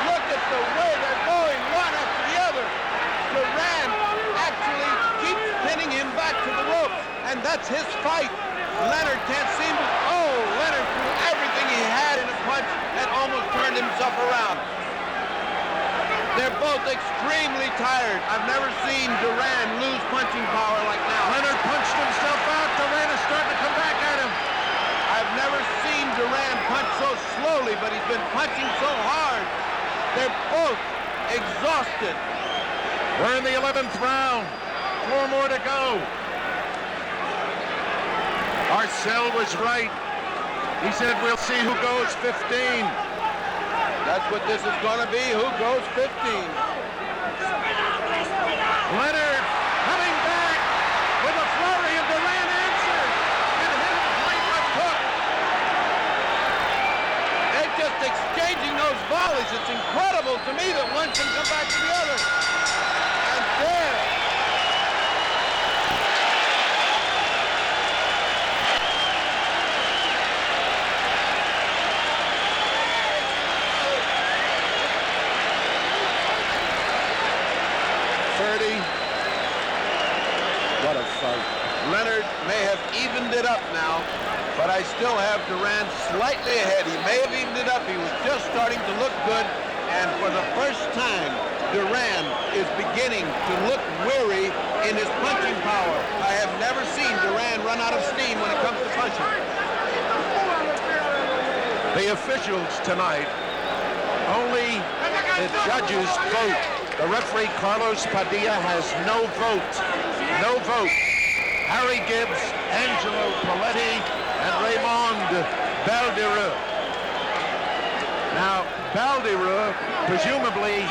Look at the way they're going, one after the other. Duran actually keeps pinning him back to the ropes, and that's his fight. Leonard can't seem to... Oh, Leonard threw everything he had in a punch and almost turned himself around. They're both extremely tired. I've never seen Duran lose punching power like now. Leonard punched himself out. Duran is starting to come back at him. I've never seen Duran punch so slowly, but he's been punching so hard. They're both exhausted. We're in the 11th round. 4 more to go. Arcel was right. He said we'll see who goes 15. That's what this is going to be. Who goes 15? Leonard coming back with a flurry, and Duran answers and hit him right left hook. They're just exchanging those volleys. It's incredible to me that one can come back to the other. And there. What a fight. Leonard may have evened it up now, but I still have Duran slightly ahead. He may have evened it up. He was just starting to look good, and for the first time, Duran is beginning to look weary in his punching power. I have never seen Duran run out of steam when it comes to punching. The officials tonight, only the judges vote. The referee, Carlos Padilla, has no vote. No vote. Harry Gibbs, Angelo Poletti, and Raymond Baldereux. Now, Baldereux presumably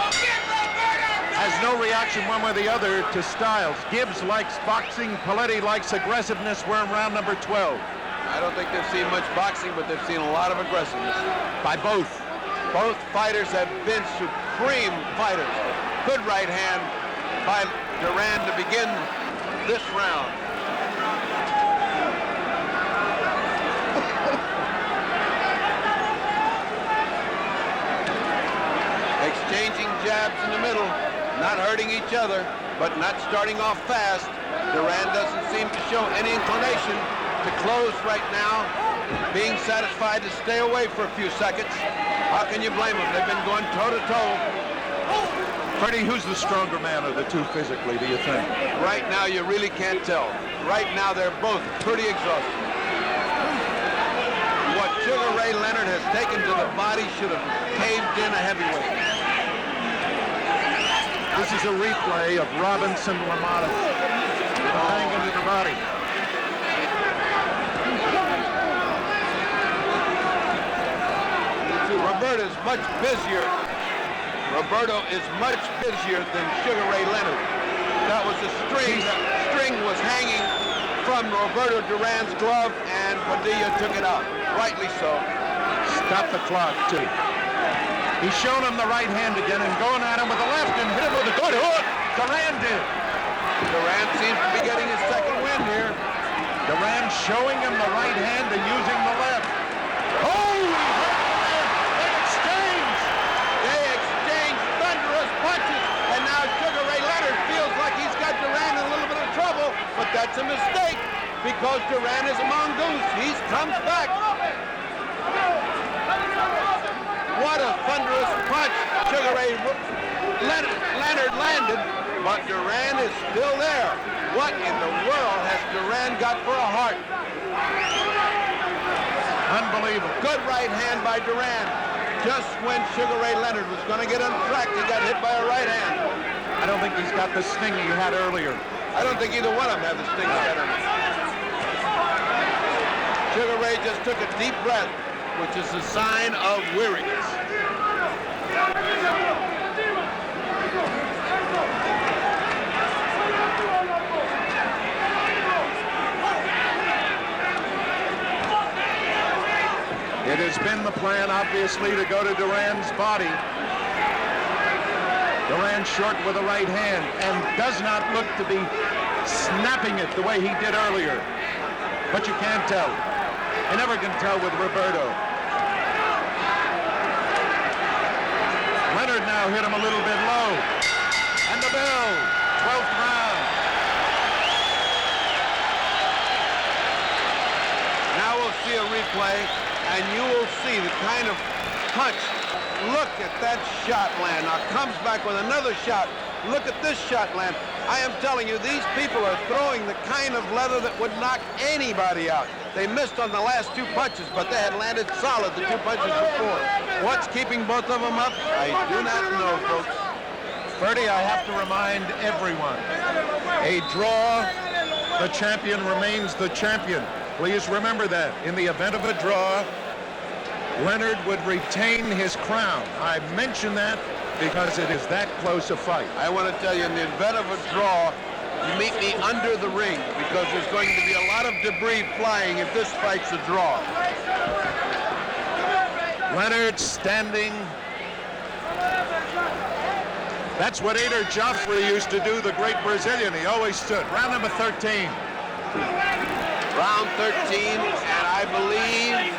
has no reaction one way or the other to Styles. Gibbs likes boxing, Poletti likes aggressiveness. We're in round number 12. I don't think they've seen much boxing, but they've seen a lot of aggressiveness. By both. Both fighters have been supreme fighters. Good right hand by Duran to begin this round. Exchanging jabs in the middle, not hurting each other, but not starting off fast. Duran doesn't seem to show any inclination to close right now, being satisfied to stay away for a few seconds. How can you blame them? They've been going toe-to-toe. Freddie, who's the stronger man of the two physically, do you think? Right now, you really can't tell. Right now, they're both pretty exhausted. What Sugar Ray Leonard has taken to the body should have caved in a heavyweight. This is a replay of Robinson Lamada banging to the body. Roberto is much busier. Roberto is much busier than Sugar Ray Leonard. That was the string. The string was hanging from Roberto Duran's glove, and Padilla took it out. Rightly so. Stop the clock, too. He's shown him the right hand again and going at him with the left and hit him with a good hook. Duran did. Duran seems to be getting his second win here. Duran showing him the right hand and using the left. Oh! They exchange! They exchange thunderous punches, and now Sugar Ray Leonard feels like he's got Duran in a little bit of trouble, but that's a mistake because Duran is a mongoose. He comes back. What a thunderous punch Sugar Ray Leonard landed, but Duran is still there. What in the world has Duran got for a heart? Unbelievable. Good right hand by Duran. Just when Sugar Ray Leonard was going to get untracked, he got hit by a right hand. I don't think he's got the sting he had earlier. I don't think either one of them have the sting he had earlier. Sugar Ray just took a deep breath, which is a sign of weariness. It has been the plan, obviously, to go to Duran's body. Duran short with a right hand and does not look to be snapping it the way he did earlier. But you can't tell. You never can tell with Roberto. Leonard now hit him a little bit low. And the bell, 12th round. Now we'll see a replay, and you will see the kind of punch. Look at that shot land. Now comes back with another shot. Look at this shot land. I am telling you, these people are throwing the kind of leather that would knock anybody out. They missed on the last two punches, but they had landed solid the two punches before. What's keeping both of them up? I do not know, folks. Ferdy, I have to remind everyone, a draw, the champion remains the champion. Please remember that. In the event of a draw, Leonard would retain his crown. I mention that because it is that close a fight. I want to tell you, in the event of a draw, you meet me under the ring because there's going to be a lot of debris flying if this fight's a draw. Leonard standing. That's what Ader Joffrey used to do, the great Brazilian. He always stood. Round number 13. Round 13, and I believe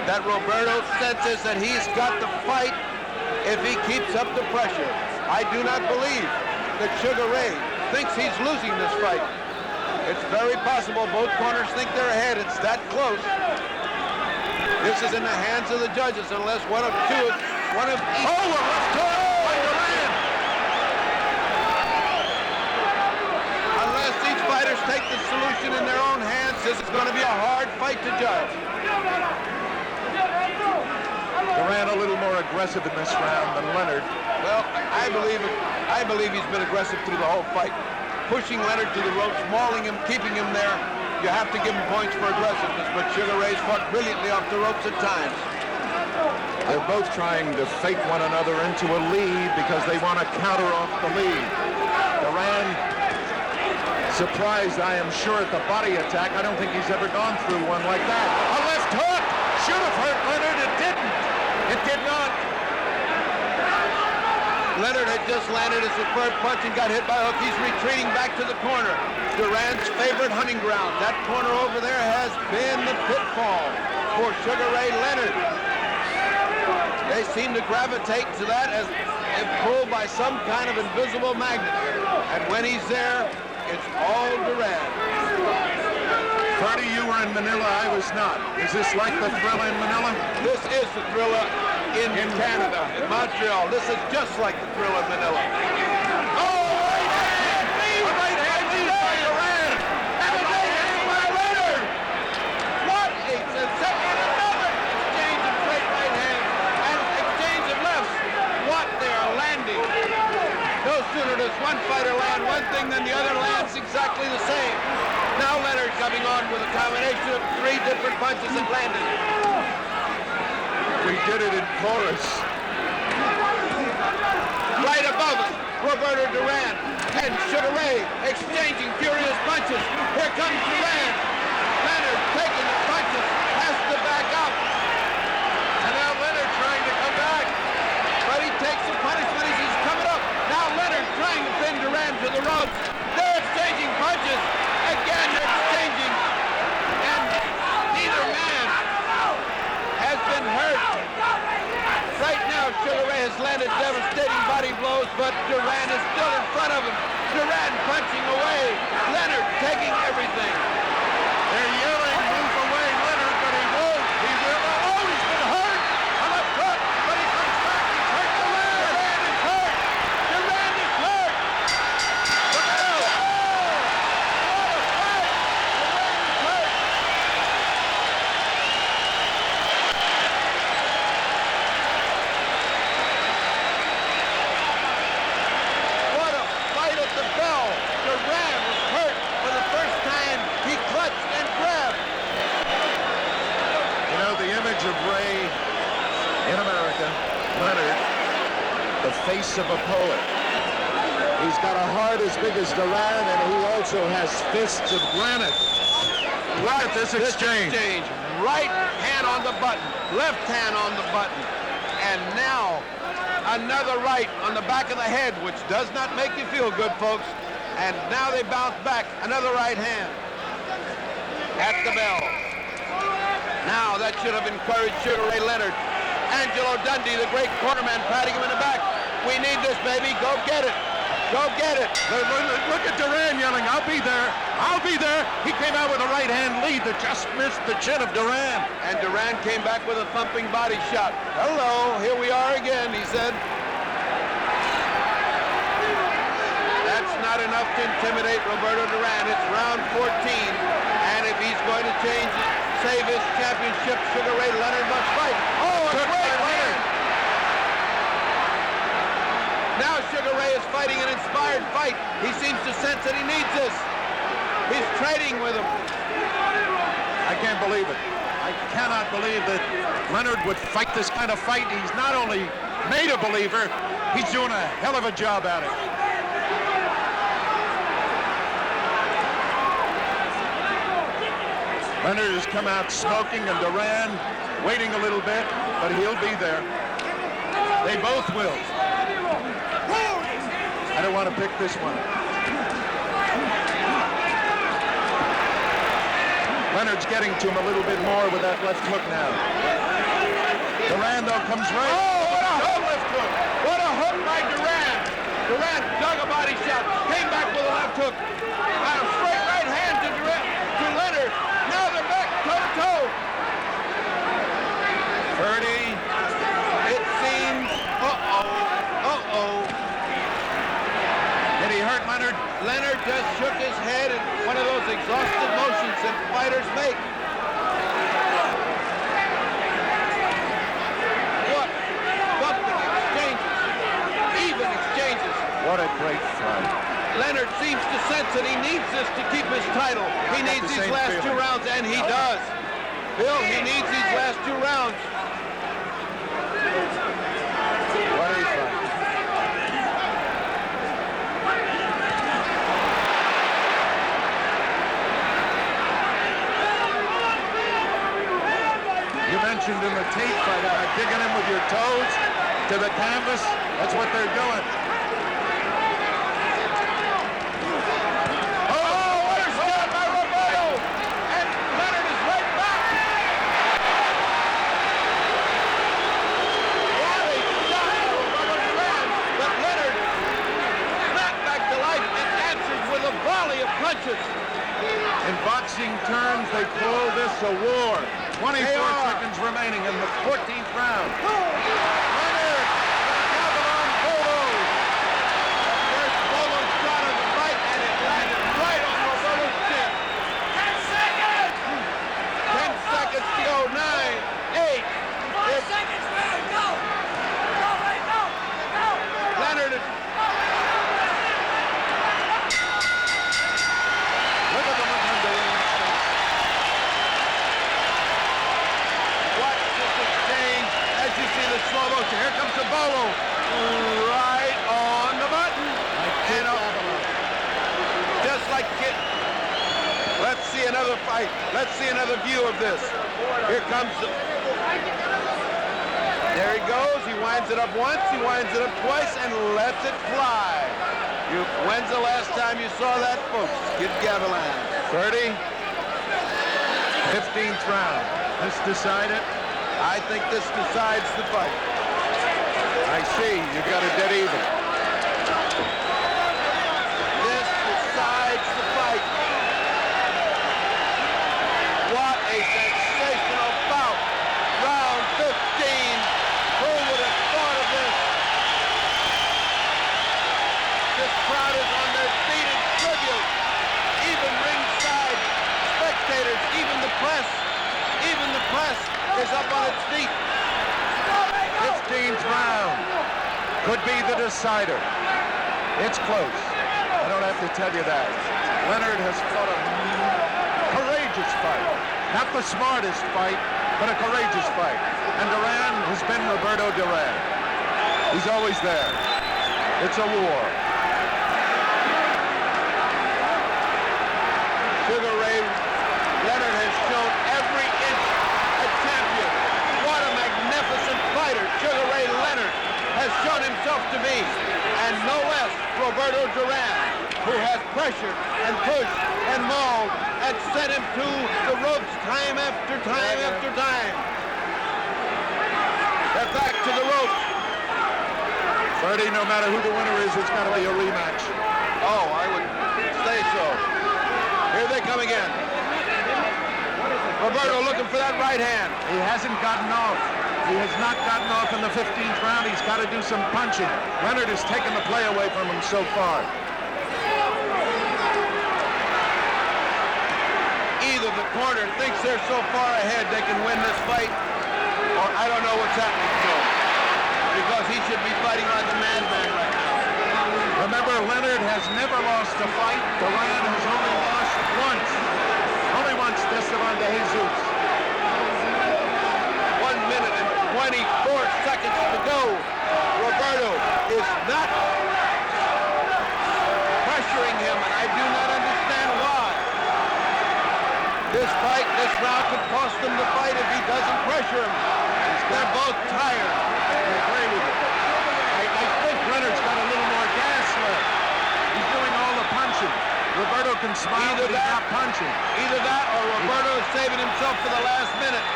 that Roberto senses that he's got the fight if he keeps up the pressure. I do not believe that Sugar Ray thinks he's losing this fight. It's very possible both corners think they're ahead. It's that close. This is in the hands of the judges unless one of each. Oh, a left hook by Duran. Unless each fighters take the solution in their own hands, this is going to be a hard fight to judge. aggressive in this round than Leonard. Well, I believe he's been aggressive through the whole fight. Pushing Leonard to the ropes, mauling him, keeping him there. You have to give him points for aggressiveness, but Sugar Ray's fought brilliantly off the ropes at times. They're both trying to fake one another into a lead because they want to counter off the lead. Duran, surprised, I am sure, at the body attack. I don't think he's ever gone through one like that. A left hook! Should have hurt Leonard. It didn't. It did not. Leonard had just landed a superb punch and got hit by a hook. He's retreating back to the corner. Duran's favorite hunting ground. That corner over there has been the pitfall for Sugar Ray Leonard. They seem to gravitate to that as if pulled by some kind of invisible magnet. And when he's there, it's all Duran. Freddie, you were in Manila. I was not. Is this like the Thrilla in Manila? This is the Thrilla in Canada, in Montreal. This is just like the Thrilla in Manila. Oh, right hand lead! A right hand lead by Duran! And a right hand by Leonard! What a sensation! Another exchange of great right hands and exchange of lefts. What they are landing. No sooner does one fighter land one thing than the other lands exactly the same. Now Leonard coming on with a combination of 3 different punches that landed. We did it in chorus. Right above us, Roberto Duran and Sugar Ray exchanging furious punches. Here comes Duran. Leonard taking the punches, has to back up. And now Leonard trying to come back. But he takes the punishment as he's coming up. Now Leonard trying to pin Duran to the ropes. They're exchanging punches. Again, they're exchanging. And neither man has been hurt. Right now, Sugar Ray has landed devastating body blows, but Duran is still in front of him. Duran punching away. Leonard taking everything. They're yelling, move away, Leonard, but he won't. He will. Oh, he's been hurt. A left hook, but he comes back. He's hurt Duran. Duran is hurt. Duran is hurt. Look out. Oh, what a fight. Duran is hurt. What a fight at the bell. Duran was hurt for the first time. He clutched and grabbed. You know, the image of Ray in America, Leonard, the face of a poet. He's got a heart as big as Duran, and he also has fists of granite. Look at this exchange. Right hand on the button, left hand on the button. And now another right on the back of the head, which does not make you feel good, folks. And now they bounce back. Another right hand at the bell. Now that should have encouraged Sugar Ray Leonard. Angelo Dundee, the great cornerman, patting him in the back. We need this, baby. Go get it. Go get it. Look at Duran yelling, I'll be there. I'll be there. He came out with a right hand lead that just missed the chin of Duran. And Duran came back with a thumping body shot. Hello, here we are again, he said. That's not enough to intimidate Roberto Duran. It's round 14. And if he's going to save his championship, Sugar Ray Leonard must fight. Oh, a great hand. Now Sugar Ray is fighting an inspired fight. He seems to sense that he needs this. He's trading with him. I can't believe it. I cannot believe that Leonard would fight this kind of fight. He's not only made a believer, he's doing a hell of a job at it. Leonard has come out smoking, and Duran waiting a little bit, but he'll be there. They both will. I don't want to pick this one. Leonard's getting to him a little bit more with that left hook now. Duran, though, comes right. Oh, what a hook left hook. What a hook by Duran. Duran dug a body shot, came back with a left hook. And a straight right hand to Leonard. Now they're back toe-to-toe. Purdy. It seems, Did he hurt Leonard? Leonard just shook his head in one of those exhausted motions that fighters make. What? What a great fight. Leonard seems to sense that he needs this to keep his title. He got needs the these same last feeling. 2 rounds, and he does. Bill, he needs these last 2 rounds. What a fight. You mentioned in the tape fight, digging him with your toes to the canvas. That's what they're doing. Oh, what a shot by Roberto! And Leonard is right back. What a shot by Roberto Duran! But Leonard snapped back to life and answered with a volley of punches. In boxing terms, they call this a war. 24 They are. seconds remaining in the 14th round. Leonard, Calvin Bolo. First Bolo shot of the fight, and it landed right on Roberto's chin. 10 seconds to go. 9, 8. 5 seconds, man, go! Go, right, go! Go! Leonard is... Look at the look on Duran's face. Watch this exchange as you see the slow motion. Here comes the Bolo. Right on the button. And just like Kid. Let's see another fight. Let's see another view of this. Here comes the... There he goes. He winds it up once. He winds it up twice and lets it fly. When's the last time you saw that, folks? Kid Gavilan. 30. 15th round. Let's decide it. I think this decides the fight. I see. You got a dead even. This decides the fight. What a sensational bout. Round 15. Who would have thought of this? This crowd is on their feet in tribute. Even ringside spectators, even the press is up on its feet. 15th round. Could be the decider. It's close. I don't have to tell you that. Leonard has fought a courageous fight. Not the smartest fight, but a courageous fight. And Duran has been Roberto Duran. He's always there. It's a war. Sugar Ray Leonard has shown every inch a champion. What a magnificent fighter Sugar Ray Leonard has shown himself to be. And no less Roberto Duran, who has pressured and pushed and mauled and sent him to the ropes time after time after time. They're back to the ropes. 30, no matter who the winner is, it's got to be a rematch. Oh, I would say so. Here they come again. Roberto looking for that right hand. He hasn't gotten off. He has not gotten off in the 15th round. He's got to do some punching. Leonard has taken the play away from him so far. Either the corner thinks they're so far ahead they can win this fight, or I don't know what's happening to him. Because he should be fighting like a madman right now. Remember, Leonard has never lost a fight. Duran has only lost once. Only once to Esteban de Jesus. 1 minute and 24 seconds to go. Roberto is not pressuring him, and I do not understand why. This fight, this round could cost him the fight if he doesn't pressure him. They're both tired. I agree with you. I think Leonard's got a little more gas left. He's doing all the punching. Roberto can smile, Either but he's that- not punching. Either that or Roberto is saving himself for the last minute.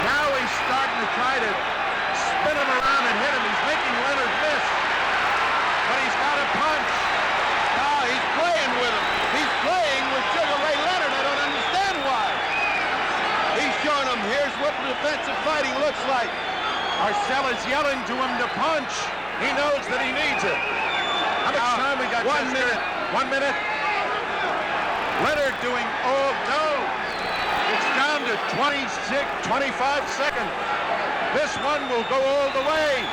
Now he's starting to try to spin him around and hit him. He's making Leonard miss. But he's got to punch. Now he's playing with him. He's playing with Sugar Ray Leonard. I don't understand why. He's showing him, here's what defensive fighting looks like. Arcella's yelling to him to punch. He knows that he needs it. How much Now, time we got? 1 Chester? minute. 1 minute. Leonard doing, oh no. It's down to 25 seconds. This one will go all the way.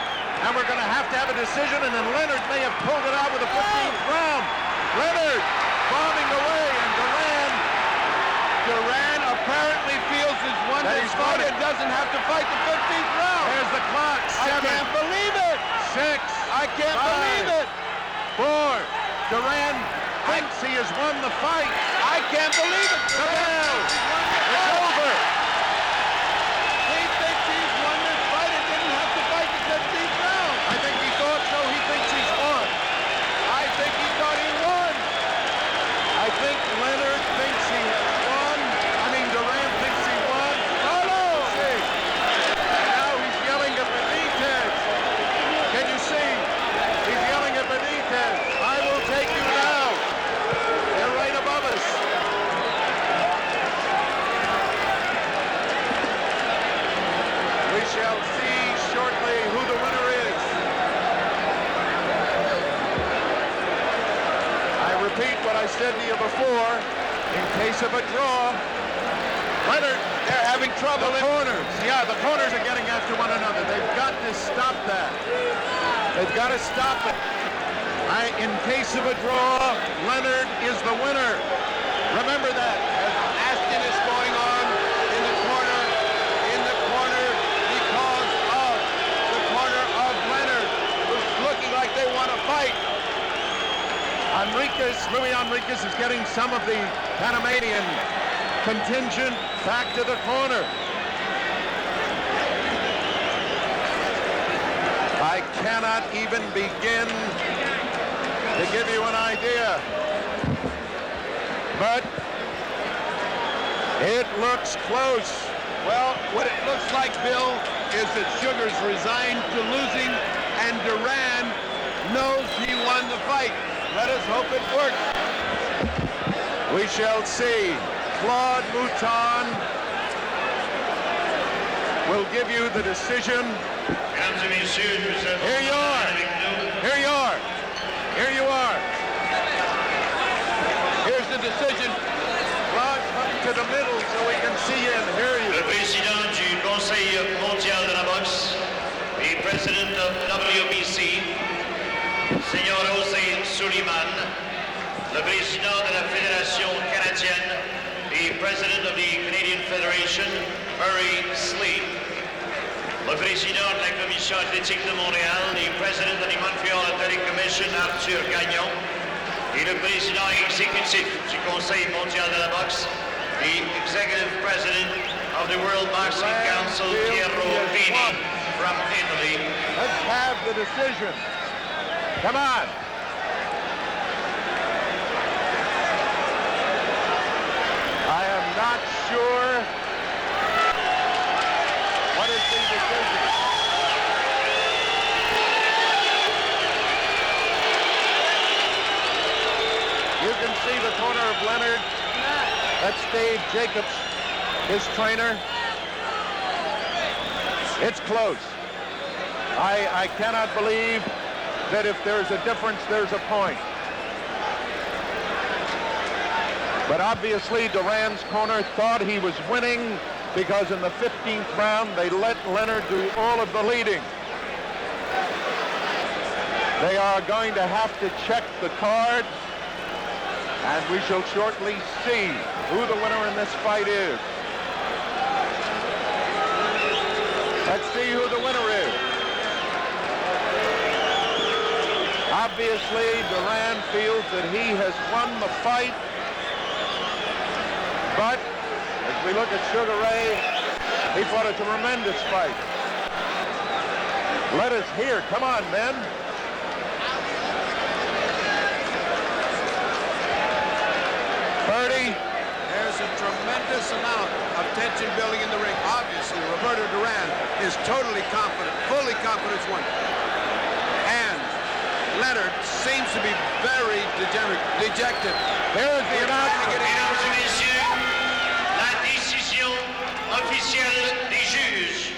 and we're going to have a decision, and then Leonard may have pulled it out with the 15th round. Leonard bombing away, and Duran apparently feels he's won this fight and doesn't have to fight the 15th round. There's the clock. 7. I can't believe it. 6. I can't 5, believe it. 4. Duran thinks he has won the fight. I can't believe it. The bell. It's over. He thinks he's won this fight and didn't have to fight the 15th round. I think he thought so. He thinks he's won. I think he thought he won. I think Leonard thinks he won. I mean, Duran thinks he won. Carlos! See. And now he's yelling at Benitez. Can you see? He's yelling at Benitez. I will take you now. They're right above us. We shall see shortly who the winner is. I repeat what I said to you before. In case of a draw, Leonard, They're having trouble. the corners. Yeah, the corners are getting after one another. They've got to stop that. They've got to stop it. In case of a draw, Leonard is the winner. Remember that. As Aston is going on in the corner because of the corner of Leonard, who's looking like they want to fight. Luis Enriquez is getting some of the Panamanian contingent back to the corner. I cannot even begin to give you an idea. But it looks close. Well, what it looks like, Bill, is that Sugar's resigned to losing, and Duran knows he won the fight. Let us hope it works. We shall see. Claude Mouton will give you the decision. Here you are. Here you are. Here you are. Here's the decision. Claude, come to the middle so we can see you and hear you. Le président du Conseil mondial de la boxe et president of WBC, Seigneur José Suleiman, le président de la Fédération canadienne et president of the Canadian Federation, Murray Slee, le président de la Commission athlétique de Montréal et president of the Montreal Athletic Commission, Arthur Gagnon, et le président exécutif du Conseil mondial de la boxe et executive president of the World Boxing Council, Piero Vini, from Italy. Let's have the decision. Come on. I am not sure what is the decision. You can see the corner of Leonard. That's Dave Jacobs, his trainer. It's close. I cannot believe that if there's a difference, there's a point. But obviously, Duran's corner thought he was winning because in the 15th round, they let Leonard do all of the leading. They are going to have to check the card, and we shall shortly see who the winner in this fight is. Let's see who the winner is. Obviously, Duran feels that he has won the fight. But as we look at Sugar Ray, he fought a tremendous fight. Let us hear. Come on, men. Birdie. There's a tremendous amount of tension building in the ring. Obviously, Roberto Duran is totally confident, fully confident he's won. And Leonard seems to be very dejected. Here's the announcement. Mesdames et messieurs, la décision officielle des juges.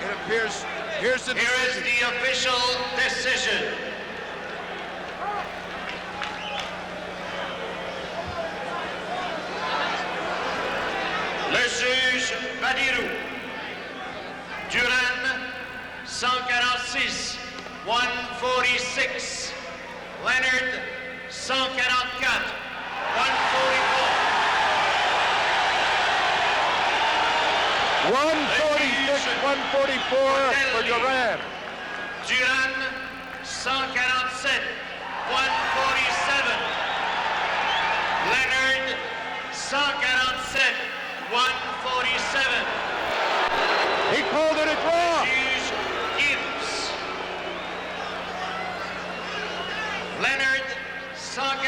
It appears, here's the Here is decision. the official decision. Le juge Badirou. Duran, 146 146. Leonard 144. 146, 144 for Duran. Duran 147. 147. Leonard 147. 147. He called it a draw. Juge Gibbs. Leonard 144.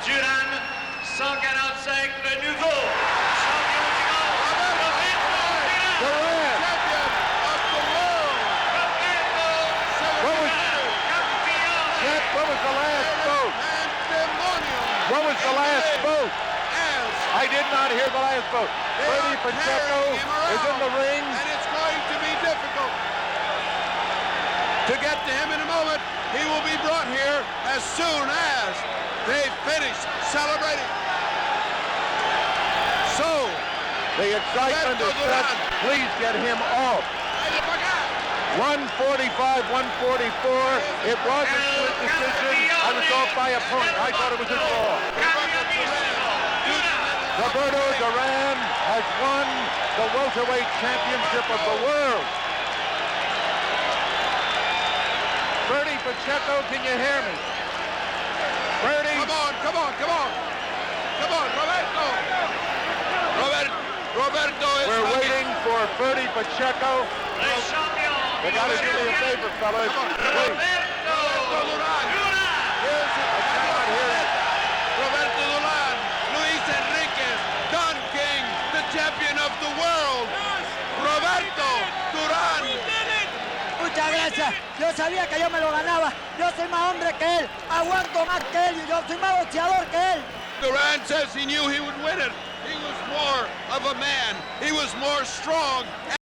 Duran 145. Le nouveau champion du monde. Duran. Champion of the world. What was the last vote? Pandemonium. What was the last vote? As I did not hear the last vote. they Bernie are Pacheco carrying him is in the around, ring. and it's going to be difficult to get to him in a moment. He will be brought here as soon as they finish celebrating. So, The excitement is set. Please get him off. 145, 144. It was a split decision. I was off by a point. I thought it was a draw. Roberto Duran has won the welterweight championship of the world. Bernie Pacheco, can you hear me? Bernie. Come on, Roberto. Roberto is We're waiting for Bernie Pacheco. They got to do me a favor, fellas. Please. Roberto Duran. I cannot hear you. Roberto Duran. Luis Enriquez. Don King, the champion of the world. Roberto Duran. Muchas gracias. Yo sabía que yo me lo ganaba. Yo soy más hombre que él. Aguanto más que él y yo soy más boxeador que él. Duran says he knew he would win it. He was more of a man. He was more strong.